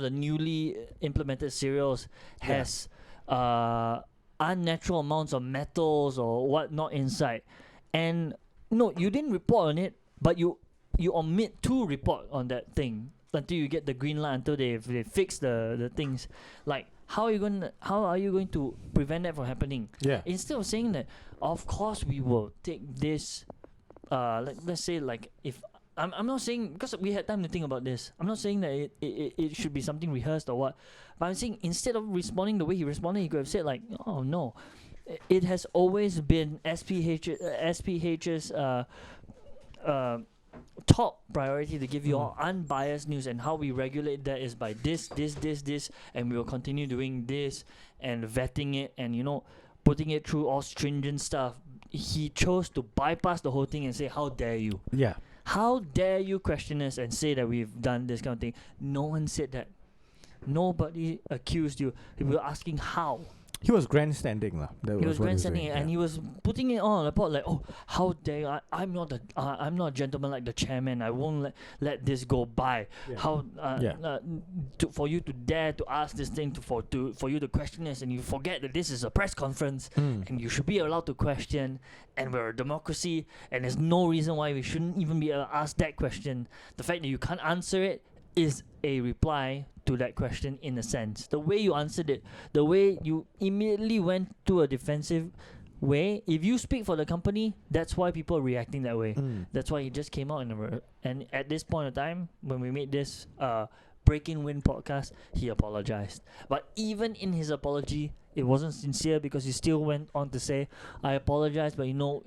the newly implemented cereals has unnatural amounts of metals or whatnot inside, and no, you didn't report on it, but you omit to report on that thing until you get the green light, until they fix the things. Like, how are you going to prevent that from happening? Yeah. Instead of saying that, of course we will take this. Let's say, like, if I'm not saying, because we had time to think about this, I'm not saying that it should be something rehearsed or what, but I'm saying instead of responding the way he responded, he could have said like, oh no, it has always been SPH's top priority to give you all unbiased news, and how we regulate that is by this, and we will continue doing this and vetting it and, you know, putting it through all stringent stuff. He chose to bypass the whole thing and say, how dare you? Yeah. How dare you question us and say that we've done this kind of thing? No one said that. Nobody accused you. We were asking how. He was grandstanding lah. He was grandstanding, and he was putting it on about like, oh, how dare you? I'm not a gentleman like the chairman. I won't let this go by. Yeah. How for you to dare to ask this thing, for you to question us, and you forget that this is a press conference and you should be allowed to question, and we're a democracy, and there's no reason why we shouldn't even be asked that question. The fact that you can't answer it is a reply to that question in a sense. The way you answered it, the way you immediately went to a defensive way. If you speak for the company, that's why people are reacting that way. That's why he just came out and at this point in time, when we made this Breaking Wind podcast, he apologized. But even in his apology, it wasn't sincere, because he still went on to say, I apologize, but you know,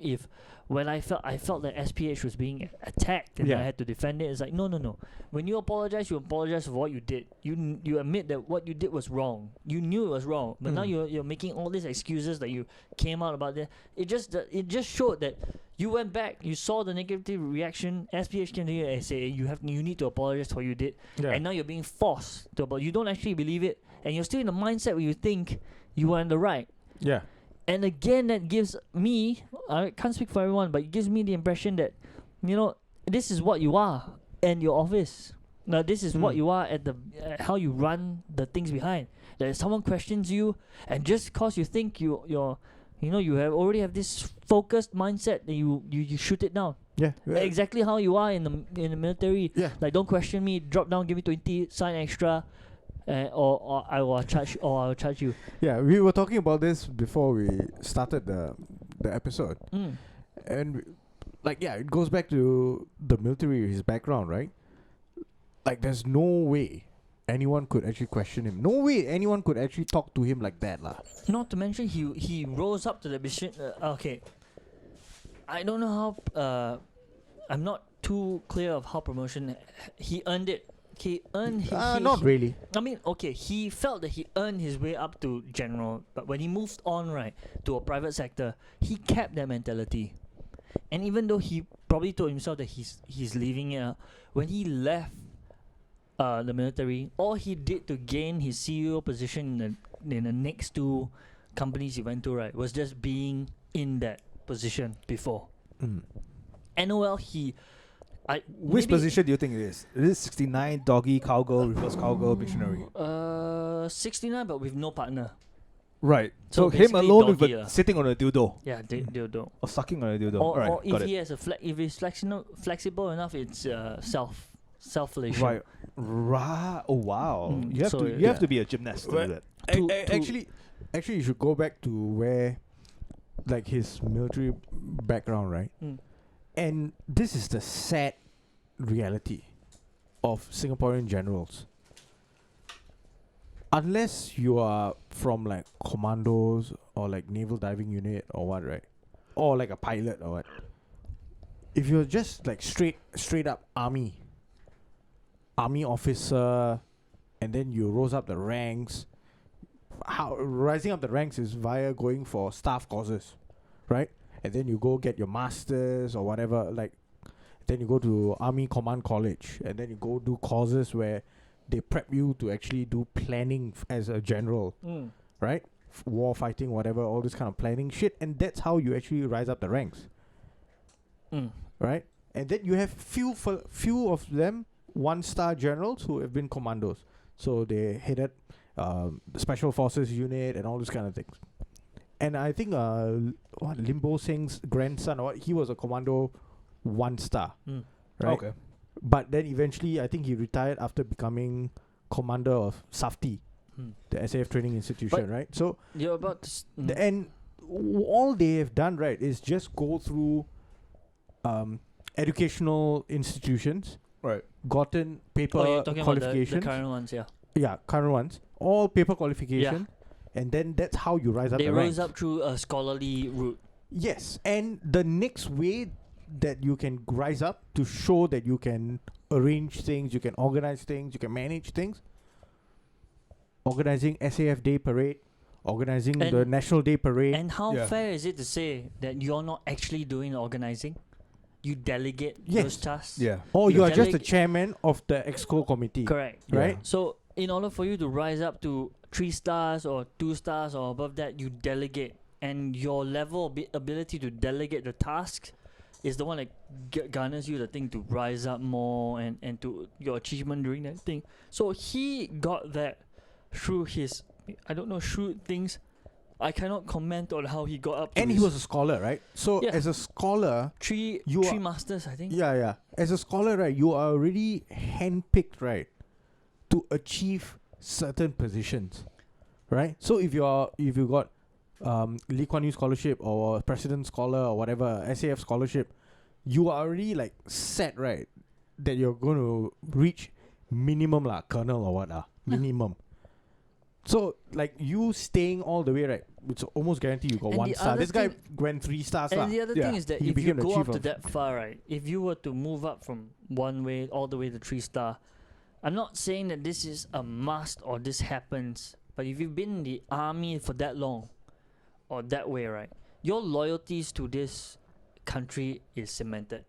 when I felt that SPH was being attacked and I had to defend it, it's like, no. When you apologize for what you did. You admit that what you did was wrong. You knew it was wrong, but now you're making all these excuses that you came out about that. It just showed that you went back, you saw the negative reaction. SPH came to you and say you need to apologize for what you did, and now you're being forced to apologize. You don't actually believe it, and you're still in the mindset where you think you are in the right. Yeah. And again, that gives me, I can't speak for everyone, but it gives me the impression that, you know, this is what you are in your office. Now, this is what you are at how you run the things behind. That if someone questions you, and just cause you think you already have this focused mindset, that you shoot it down. Yeah. Exactly how you are in the military. Yeah. Like, don't question me, drop down, give me 20, sign extra. Or I will charge you. Yeah, we were talking about this before we started the episode, and it goes back to the military, his background, right? Like, there's no way anyone could actually question him. No way anyone could actually talk to him like that, lah. Not to mention, he rose up to the mission. Okay, I don't know how. I'm not too clear of how promotion. He earned it. He earned not really. I mean, okay, he felt that he earned his way up to general, but when he moved on, right, to a private sector, he kept that mentality. And even though he probably told himself that he's leaving it, when he left the military, all he did to gain his CEO position in the next two companies he went to, right, was just being in that position before. NOL, which position do you think it is? Is it 69, doggy, cowgirl, reverse cowgirl, missionary? 69, but with no partner. Right. So So him basically alone doggy sitting on a dildo. Yeah, dildo. Or sucking on a dildo. Or, Alright, or got if it. he has if he's flexible enough, it's self-felation. Right. Oh wow. You have so to have to be a gymnast to do Well, that. Actually, you should go back to where, like, his military background, right? And this is the sad reality of Singaporean generals. Unless you are from, like, commandos or, like, naval diving unit or what, right? Or like a pilot or what. If you're just, like, straight up army officer, and then you rose up the ranks, how rising up the ranks is via going for staff courses, right? And then you go get your masters or whatever, like, then you go to Army Command College, and then you go do courses where they prep you to actually do planning as a general, right? War fighting, whatever, all this kind of planning shit, and that's how you actually rise up the ranks, right? And then you have few of them 1-star generals who have been commandos, so they headed the Special Forces unit and all these kind of things. and I think what Limbo Singh's grandson or what, he was a Commando 1-star, right? Okay. But then eventually, I think he retired after becoming commander of SAFTI, the SAF training institution, But right? So You're about to. and all they have done, right, is just go through educational institutions, Right. gotten paper Oh, you're talking about the qualifications. current ones, yeah. Yeah, current ones. All paper qualification. And then that's how you rise up They the rose ranks. up through a scholarly route. Yes. And the next way that you can rise up to show that you can arrange things, you can organize things, you can manage things. Organizing SAF Day Parade, organizing the And- National Day Parade. And how Yeah. fair is it to say that you're not actually doing the organizing? You delegate Yes. those tasks? Yeah. Or you you are just the delegate- chairman of the Exco committee. Correct. Right? So, in order for you to rise up to 3 stars or 2 stars or above that, you delegate. And your level of ability to delegate the tasks is the one that garners you the thing to rise up more and to your achievement during that thing. So, he got that through his, I don't know, shrewd things. I cannot comment on how he got up to And he his was a scholar, right? So Yeah. as a scholar, three you are- masters, I think. yeah. As a scholar, right, you are already handpicked, right, to achieve certain positions, right? So if you got Lee Kuan Yew scholarship or President Scholar or whatever SAF scholarship, you are already like set, right, that you're going to reach minimum lah, colonel or what minimum. So like you staying all the way, right, it's almost guaranteed you got And 1 the star. other This guy thing- went 3 stars lah. And the other Yeah. thing is that He if you became the go chief up to of- that far, right, if you were to move up from 1 way all the way to 3 star, I'm not saying that this is a must or this happens, but if you've been in the army for that long or that way, right, your loyalties to this country is cemented.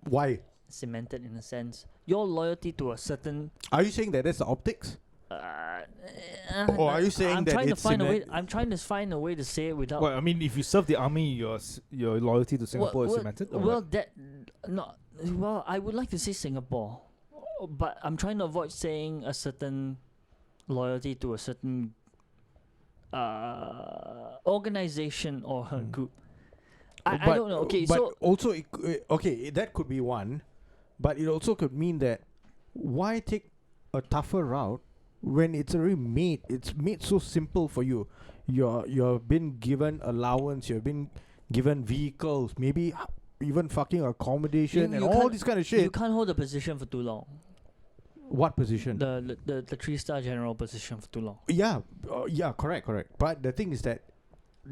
Why? Cemented in a sense. Your loyalty to a certain. Are you saying that that's the optics? Or are you saying I'm that trying to it's find a way. cement- I'm trying to find a way to say it without. Well, I mean, if you serve the army, your loyalty to Singapore is cemented. Or Well, what? that not well. I would like to say Singapore, but I'm trying to avoid saying a certain loyalty to a certain organization or her group. I don't know. Okay, but so also that could be one, but it also could mean that why take a tougher route when it's already made? It's made so simple for you. You've been given allowance. You've been given vehicles. Maybe even fucking accommodation and you all can't- this kind of you shit. can't hold a position for too long. What position? The 3-star general position for too long. Yeah, correct. But the thing is that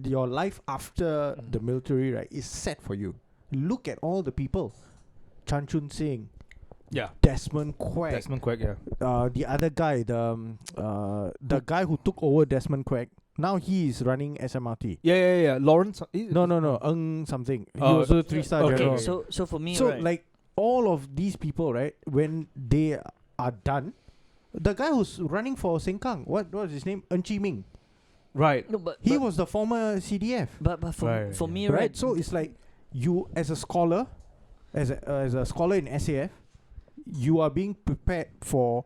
your life after the military, right, is set for you. Look at all the people. Chan Chun Sing, Yeah. Desmond Quek, Desmond Quek, yeah. the other guy, the guy who took over Desmond Quek. Now he is running SMRT. Yeah. Lawrence. No, something. He Oh, was a 3-star okay. general. So for me, So right, like all of these people, right, when they are done, the guy who's running for Sengkang, what was his name? Chi Ming. Right. no, but He was the former CDF. but for Right, for yeah. me, Right. right. So it's like you, as a scholar, as a scholar in SAF, you are being prepared for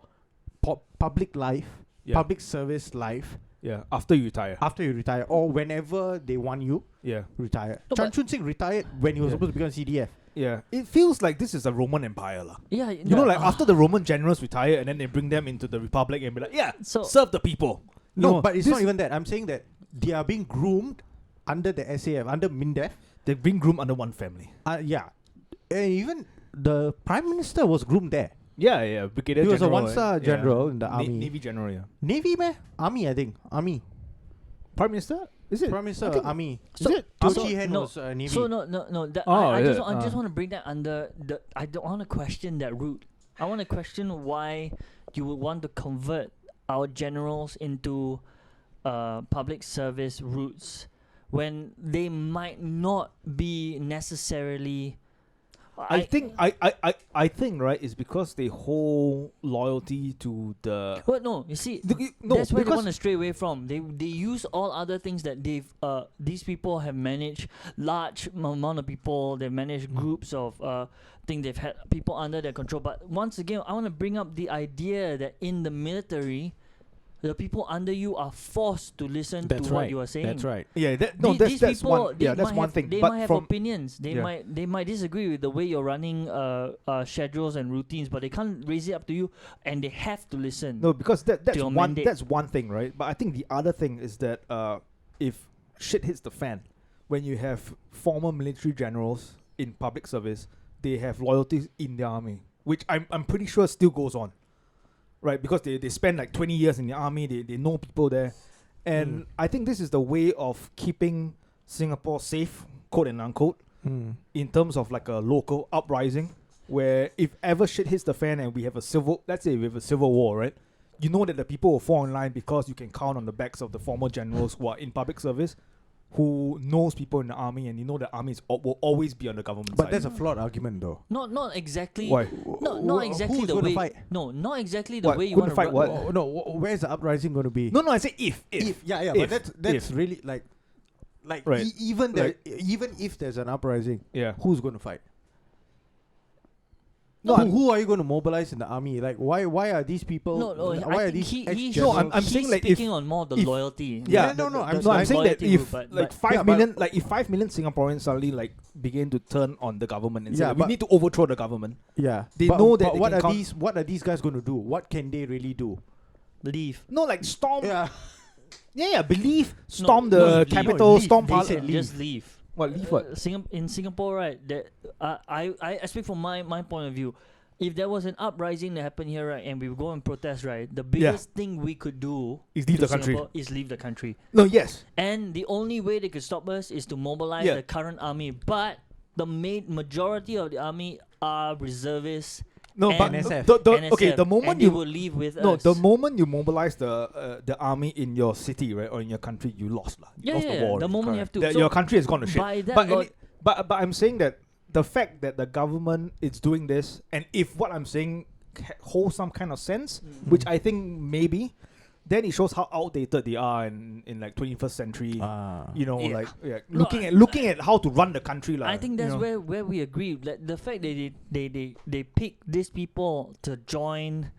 public life, Yeah. public service life Yeah. After you retire. after you retire or whenever they want you Yeah. retire. No, Chan but- Chun Sing retired when he was Yeah. supposed to become CDF. Yeah. It feels like this is a Roman Empire, lah. Yeah, You know, like after the Roman generals retire and then they bring them into the Republic and be like, yeah, So- serve the people. No, but it's not even that. I'm saying that they are being groomed under the SAF, under MINDEF. They've been groomed under one family. Yeah. And even the Prime Minister was groomed there. Yeah. Brigadier He was a general, 1-star yeah. general in the army. Navy general, yeah. Navy, meh? Army, I think. Army. Prime Minister? Is it? Prime Minister, I think- Army. Is it? Teo So- Chee Hean no, was Navy. So no. That, Oh, I yeah, just want to bring that under the. I don't want to question that route. I want to question why you would want to convert our generals into public service routes when they might not be necessarily. I think right is because they hold loyalty to the Well, no. You see, no, that's where they because- want to stray away from. They use all other things that these people have managed large amount of people. They've managed groups of think they've had people under their control. But once again, I want to bring up the idea that in the military, the people under you are forced to listen to what you are saying. That's right. Yeah, These that's people, one. they Yeah, that's might one have, thing. They But might have from opinions. They might disagree with the way you're running schedules and routines, but they can't raise it up to you, and they have to listen. no, because that's your one. mandate. That's one thing, right? But I think the other thing is that if shit hits the fan, when you have former military generals in public service, they have loyalties in the army, which I'm pretty sure still goes on, right? Because they spend like 20 years in the army, they know people there. And I think this is the way of keeping Singapore safe, quote and unquote, in terms of like a local uprising, where if ever shit hits the fan and we have let's say we have a civil war, right? You know that the people will fall in line because you can count on the backs of the former generals who are in public service, who knows people in the army, and you know the army will always be on the government But side. that's a flawed argument, though. Not exactly. Why? Not exactly Who's the gonna way. fight? No, not exactly the What? way you Who want to fight what? No, where's the uprising going to be? No, I say if. Yeah, If. but that's really like Right. even Like- even if there's an uprising, Yeah. who's going to fight? No, who are you going to mobilize in the army? Like, why are these people? No, why I are think these he ex-generals- No, I'm he's saying like speaking on more the if- loyalty. Yeah, no, the- I'm the I'm saying that loyalty if route, like but 5 Yeah, million, like if 5 million Singaporeans suddenly like begin to turn on the government and say Yeah, like, we but- need to overthrow the government. Yeah, They but, know that But they what can are count- these guys going to do? What can they really do? leave. No, like storm. Yeah, Believe storm the no, leave. capital, Leave. storm They parliament. said leave. Just leave. What leave? What? In Singapore, right? That I speak from my point of view. If there was an uprising that happened here, right, and we go and protest, right, the biggest thing we could do Is leave to the country. Singapore is leave the country. No, yes. And the only way they could stop us is to mobilize Yeah. the current army. But the majority of the army are reservists. No, but NSF. okay, NSF, the moment and they you will leave with no, us. the moment you mobilize the army in your city, right, or in your country, you lost lah. You Yeah, lost yeah, the war. the already, moment you correct. have to. That So your country has gone to shit. by that But, lot- but I'm saying that the fact that the government is doing this, and if what I'm saying holds some kind of sense, which I think maybe, then it shows how outdated they are in like 21st century. You know, Yeah. like No, looking at how to run the country, lah. I think that's you know. where we agree. Like the fact that they pick these people to join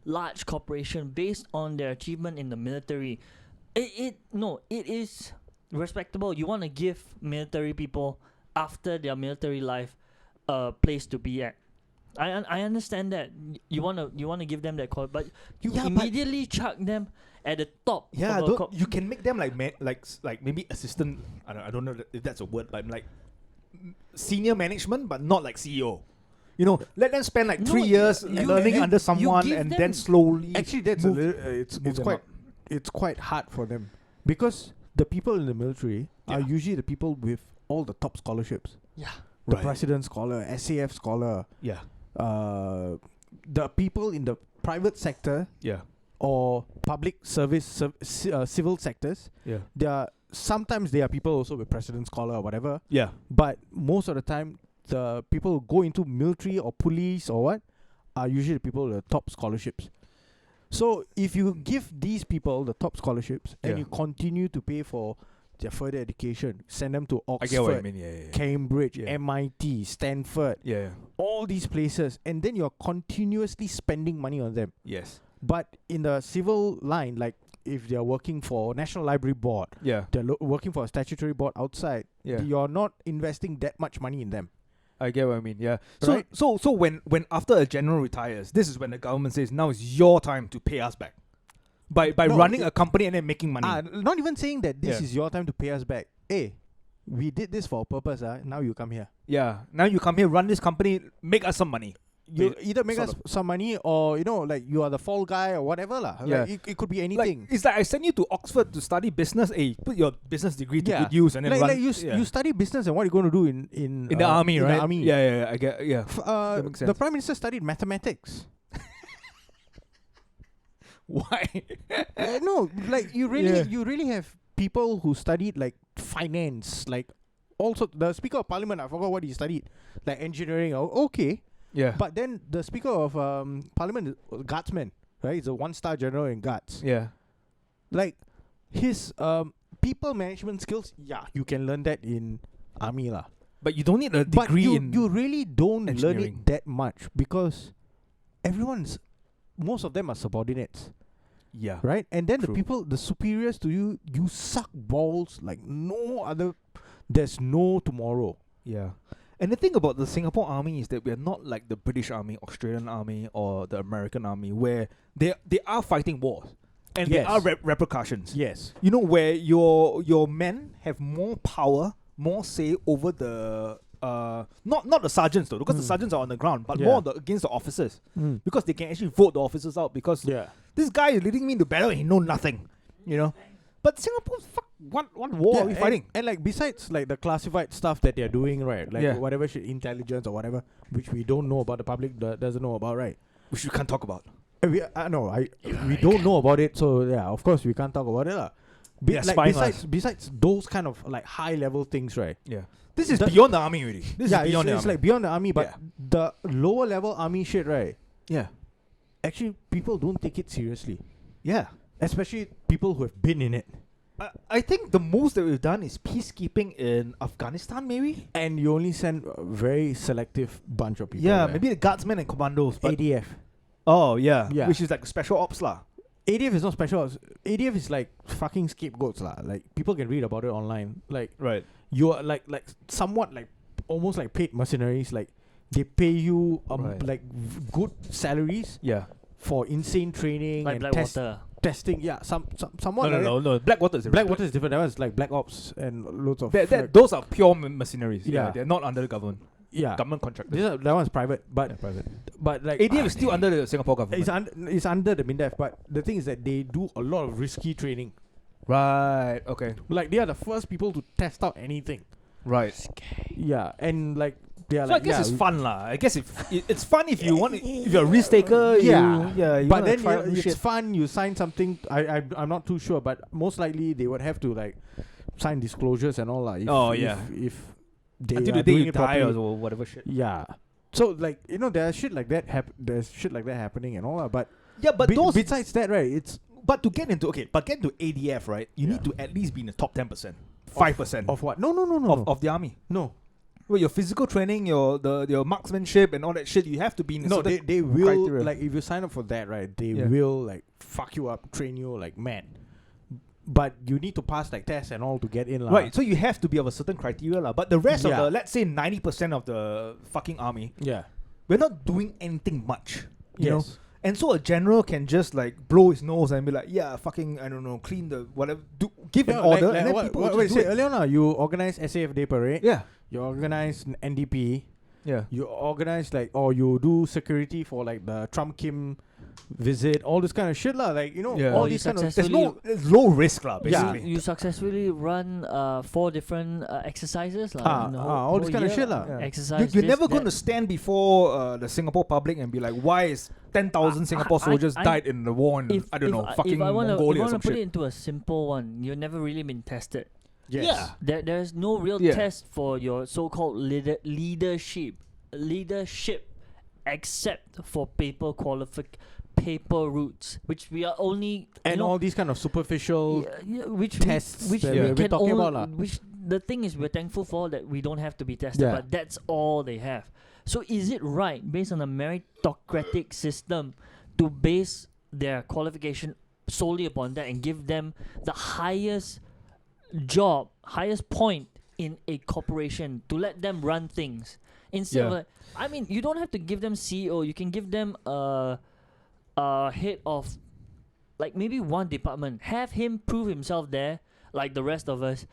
large corporation based on their achievement in the military. It is respectable. You want to give military people after their military life a place to be at. I understand that you wanna give them that call, but you Yeah, but- immediately chuck them at the top. Yeah, of a you can make them like like maybe assistant. I don't know if that's a word, but like senior management, but not like CEO. You know, let them spend like No, 3 years you- learning you- under you someone, give and them- then slowly. Actually, that's move- a little. It's move them quite up. it's quite hard for them because the people in the military are Yeah. usually the people with all the top scholarships. Yeah. The Right. president scholar, SAF scholar, Yeah, the people in the private sector yeah, or public service, civil sectors. yeah, Sometimes they are people also with president scholar or whatever. yeah. But most of the time, the people who go into military or police or what are usually the people with the top scholarships. So if you give these people the top scholarships and Yeah. you continue to pay for their further education, send them to I Oxford, get what you mean. Yeah, yeah, Cambridge, Yeah. MIT, Stanford, yeah. all these places, and then you're continuously spending money on them. Yes. But in the civil line, like if they're working for National Library Board, Yeah, they're working for a statutory board outside, yeah. you're not investing that much money in them. I get what I mean. Yeah. So Right. so when after a general retires, this is when the government says now is your time to pay us back. By No, running it- a company and then making money. Not even saying that this Yeah. is your time to pay us back. Hey, we did this for a purpose. Now you come here. Yeah. Now you come here, run this company, make us some money. You Ba- either make sort us some money or, like you are the fall guy or whatever. Yeah. Like, it could be Like, anything. it's like I send you to Oxford to study business. Hey, put your business degree to Yeah. good use and then Like, run. like you, yeah. you study business and what are you going to do in in the army, in right? the army. Yeah, I get. Yeah. That makes The sense. Prime Minister studied mathematics. Why? No, like you Yeah. really have people who studied like finance, like also the Speaker of Parliament. I forgot what he studied, like engineering. Okay, Yeah. but then the Speaker of Parliament is a guardsman, right? He's a 1-star general in guards. yeah. Like his people management skills, yeah, you can learn that in army lah. But you don't need a But degree you in. you really don't learn engineering. it that much because most of them are subordinates. Yeah. right? And then True. the superiors to you, you suck balls like no other. There's no tomorrow. Yeah. And the thing about the Singapore Army is that we are not like the British Army, Australian Army, or the American Army, where they are fighting wars. And there Yes. are repercussions. Yes. You know, where your men have more power, more say over the not the sergeants though, because the sergeants are on the ground, but more against the officers, because they can actually vote the officers out. Because this guy is leading me into battle and he know nothing, you know. But Singapore, what war are we fighting? And like besides like the classified stuff that they're doing, right? Like Yeah. whatever shit, intelligence or whatever, which we don't know about, the public doesn't know about, right? Which we can't talk about. We don't know about it, so yeah, of course we can't talk about it, lah. Yeah, spying Besides those kind of like high level things, right? Yeah. This is beyond the army already. This is beyond the it's army. like beyond the army, but Yeah. the lower level army shit, right? Yeah. Actually, people don't take it seriously, Yeah. especially people who have been in it. I think the most that we've done is peacekeeping in Afghanistan, maybe. And you only send a very selective bunch of people. Yeah, there. maybe the guardsmen and commandos. But ADF. oh yeah, Yeah. which is like special ops lah. ADF is not special ops. ADF is like fucking scapegoats lah. Like people can read about it online. Like Right. you are like somewhat like almost like paid mercenaries. Like they pay you Right. like good salaries Yeah. for insane training Like and Blackwater. testing. Yeah, somewhat. No, like no. Blackwater is that. Blackwater is different. That one's like black ops and loads of. like- those are pure mercenaries. Yeah. Yeah. They're not under the government. yeah. Government contractors. That one's private, but Yeah, private. but like ADF is still under the Singapore government. it's under the MINDEF, but the thing is that they do a lot of risky training. Right. Okay. Like they are the first people to test out anything. Right. Yeah, and like they are So like I guess yeah, it's fun lah. I guess it's fun if you want. If you're a risk taker. Yeah. You but wanna then try out new it's shit. fun. You sign something. I'm not too sure, but most likely they would have to like sign disclosures and all that. Oh, yeah. If they Until are the day doing you it die properly. or whatever shit. Yeah. So like there's shit like that there's shit like that happening and all that. But Yeah, but those. besides that, right? It's But to get into ADF, right? You need to at least be in the top 10%, 5% of what? No. of the army. No. Well, your physical training, your marksmanship and all that shit, you have to be in. No, they will criteria. like if you sign up for that, right? They Yeah. will like fuck you up, train you like mad. But you need to pass like tests and all to get in, lah. Right, so you have to be of a certain criteria, lah. But the rest of Yeah. the, let's say 90% of the fucking army, Yeah. we're not doing anything much. You know? Yes. And so a general can just like blow his nose and be like, yeah, fucking, I don't know, clean the whatever, give an order, and then people will what just you do said it. earlier on, you organize SAF Day Parade. Yeah, You organize NDP. yeah. You organize like, or you do security for like the Trump Kim visit, all this kind of shit, lah. Like Yeah. all Or you these kind of. There's low risk, lah, Yeah. basically. You successfully run 4 different exercises. all this kind of shit, lah. Yeah. Exercise. You're this, never that. going to stand before the Singapore public and be like, why is 10,000 Singapore soldiers died in the war in, I don't know, fucking if I wanna, Mongolia or if I some want to put it shit? into a simple one, you've never really been tested. Yes. Yeah. There's no real Yeah. test for your so-called leadership, except for paper routes, which we are only And all these kind of superficial. which tests which that we we're can talking only, about, lah. which the thing is we're thankful for that we don't have to be tested, Yeah. but that's all they have. So is it right based on a meritocratic system to base their qualification solely upon that and give them the highest point in a corporation to let them run things instead of Yeah. like, I mean, you don't have to give them CEO. You can give them a head of like maybe one department. Have him prove himself there like the rest of us,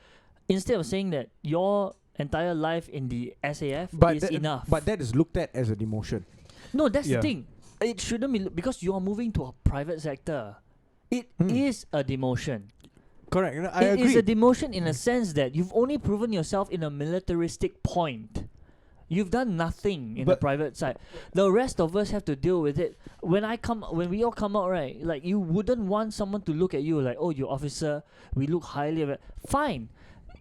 instead of saying that your entire life in the SAF is enough. But that is looked at as a demotion. No, that's Yeah. the thing. It shouldn't be because you are moving to a private sector. It is a demotion. Correct. I It agree. is a demotion in a sense that you've only proven yourself in a militaristic point. You've done nothing in the But- private side. The rest of us have to deal with it. When we all come out, right? Like you wouldn't want someone to look at you like, oh, you're officer. We look highly of it. Fine.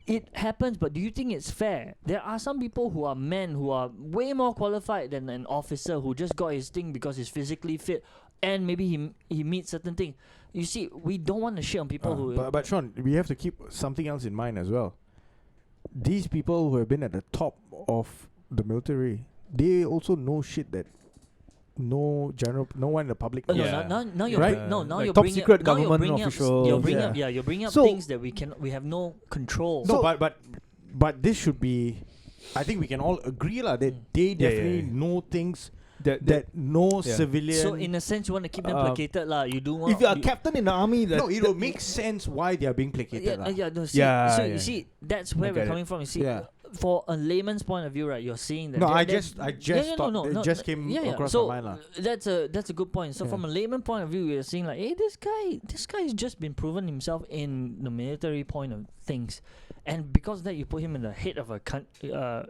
It happens, but do you think it's fair? There are some people who are men who are way more qualified than an officer who just got his thing because he's physically fit and maybe he meets certain thing. You see, we don't want to shit on people who. But Sean, we have to keep something else in mind as well. These people who have been at the top of the military, they also know shit that no one in the public. No, Yeah. now you're Right? now Like you're top bringing secret up, now you're government bringing up, officials. you're bringing up So- things that we have no control. No, but this should be. I think we can all agree that they definitely know things that no Yeah. civilian. So in a sense, you want to keep them placated, lah. You do want. If you're a captain in the army, no, it will make sense why they are being placated. No, see, Yeah, so yeah. you see, that's where I we're get it. coming from. You see, Yeah. for a layman's point of view, right? You're seeing that. No, that- I that- just thought it just came across so my mind, lah. that's a good point. So Yeah. from a layman point of view, we're seeing like, hey, this guy's just been proven himself in the military point of things, and because of that, you put him in the head of a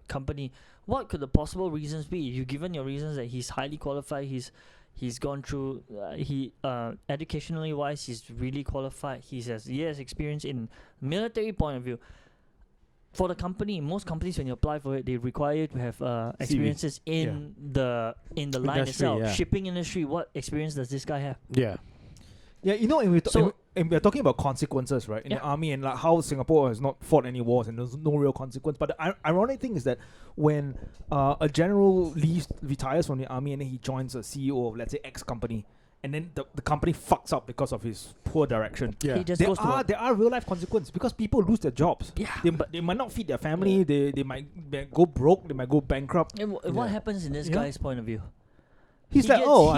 company. What could the possible reasons be? You've given your reasons that he's highly qualified. He's gone through. Educationally wise, he's really qualified. He has years experience in military point of view. For the company, most companies when you apply for it, they require you to have experiences in the line Industry, itself. yeah. Shipping industry. What experience does this guy have? Yeah. Yeah, you know, So- and we're talking about consequences, right? In the Yeah. army, and like how Singapore has not fought any wars and there's no real consequence. But the ironic thing is that when a general retires from the army and then he joins a CEO of, let's say, X company, and then the company fucks up because of his poor direction. Yeah. He just There goes to work. are real life consequences because people lose their jobs. Yeah, They might not feed their family. They might go broke. They might go bankrupt. And what happens in this Yeah. guy's point of view? He's like, oh,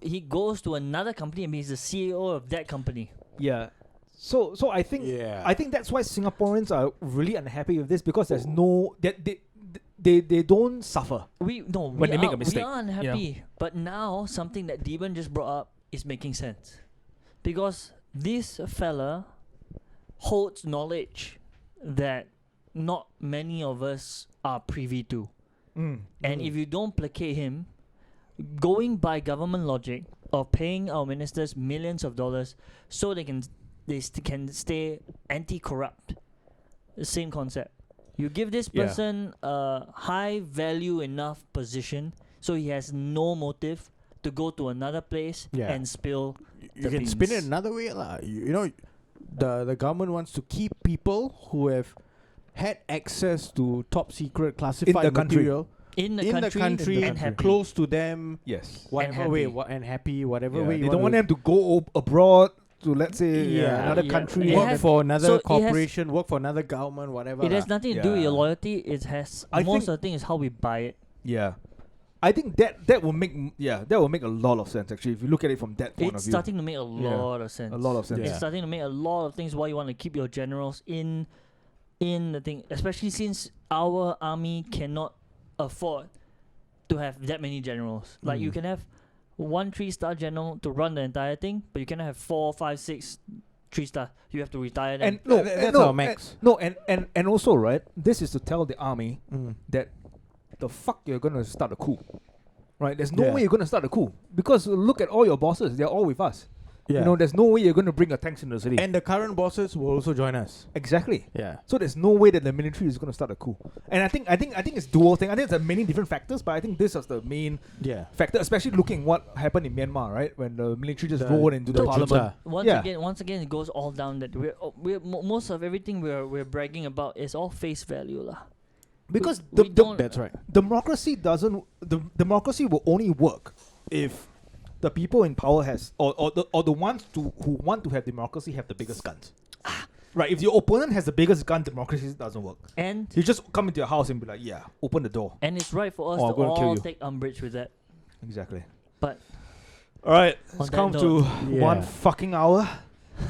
he goes to another company and he's the CEO of that company. yeah. So I think Yeah. I think that's why Singaporeans are really unhappy with this because there's no they don't suffer. When they make a mistake. We are unhappy. But now something that Deben just brought up is making sense. Because this fella holds knowledge that not many of us are privy to. And if you don't placate him, going by government logic of paying our ministers millions of dollars so they can stay anti-corrupt, the same concept. You give this Yeah. person a high value enough position so he has no motive to go to another place Yeah. and spill You the can spin it beans. another way, lah. You know, the government wants to keep people who have had access to top secret classified the country. material in the in country, the country, and happy. close to them, Yes. whatever way, and happy, whatever Yeah, way. they you don't want want them to go abroad to, let's say, Yeah. another Yeah. country. It work has- for so another it has- corporation, work for another government, whatever. It has lah. nothing to do with your Yeah. loyalty. It has I most think- of the thing is how we buy it. Yeah. I think that will make a lot of sense actually if you look at it from that point It's of view. starting to make a lot of sense. A lot of sense. Yeah. It's starting to make a lot of things why you want to keep your generals in the thing, especially since our army cannot afford to have that many generals. Like you can have 1 3-star general to run the entire thing, but you cannot have 4, 5, 6 3-star. You have to retire them. And no, That's no, our max. and also right, this is to tell the army Mm. that the fuck you're gonna start a coup. Right? There's no Yeah. way you're gonna start a coup. Because look at all your bosses, they're all with us. Yeah. You know, there's no way you're gonna bring a tanks into the city. And the current bosses will also join us. Exactly. Yeah. So there's no way that the military is gonna start a coup. And I think it's dual thing. I think there's many different factors, but I think this is the main Yeah. factor, especially looking what happened in Myanmar, right? When the military just The- rolled into the the parliament. junta. Once again, it goes all down that most of everything we're bragging about is all face value lah. Because we don't- That's right. democracy democracy will only work if the people in power or the ones who want to have democracy have the biggest guns. Right, if your opponent has the biggest gun, democracy doesn't work. And You just come into your house and be like, yeah, open the door. it's right for us Or I'm to gonna kill all you. take umbrage with that. Exactly. But All right, On let's that come note- to Yeah. 1 fucking hour.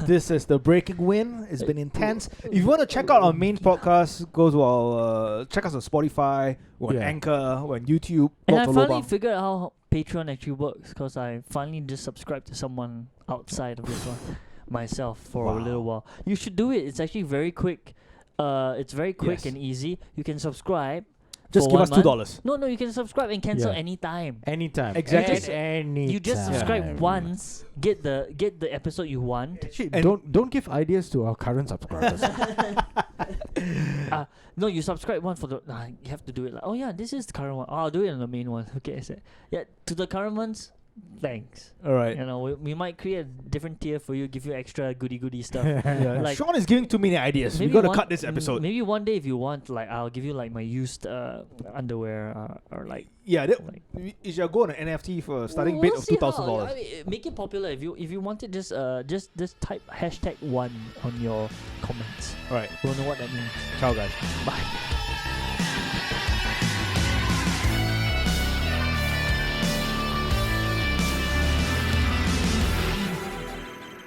This is the breaking win. It's been intense. If you want to check out our main podcast, go to our check us on Spotify, or on Yeah. Anchor, or on YouTube. and Lots I of finally lobang. figured out how Patreon actually works because I finally just subscribed to someone outside of this one myself for a Wow. little while. You should do it. It's actually very quick. It's very quick Yes. and easy. You can subscribe. Just for give 1 us month. $2. No, you can subscribe and cancel Yeah. anytime. Anytime. Exactly. At any You just time. subscribe once, get the episode you want. Actually, And- don't give ideas to our current subscribers. No, you subscribe one for the. You have to do it like, oh yeah, this is the current one. Oh, I'll do it on the main one. Okay, I said, yeah, to the current ones, thanks. All right. You know, we might create a different tier for you, give you extra goody stuff. Yeah. Like, Sean is giving too many ideas. We maybe got to one- cut this episode. Maybe one day if you want, like, I'll give you like my used underwear or like. Yeah, like you should go on an NFT for a starting we'll bid of see how. $2,000. I mean, make it popular. If you want it, just type #1 on your comments. All right. We'll know what that means. Ciao, guys. Bye.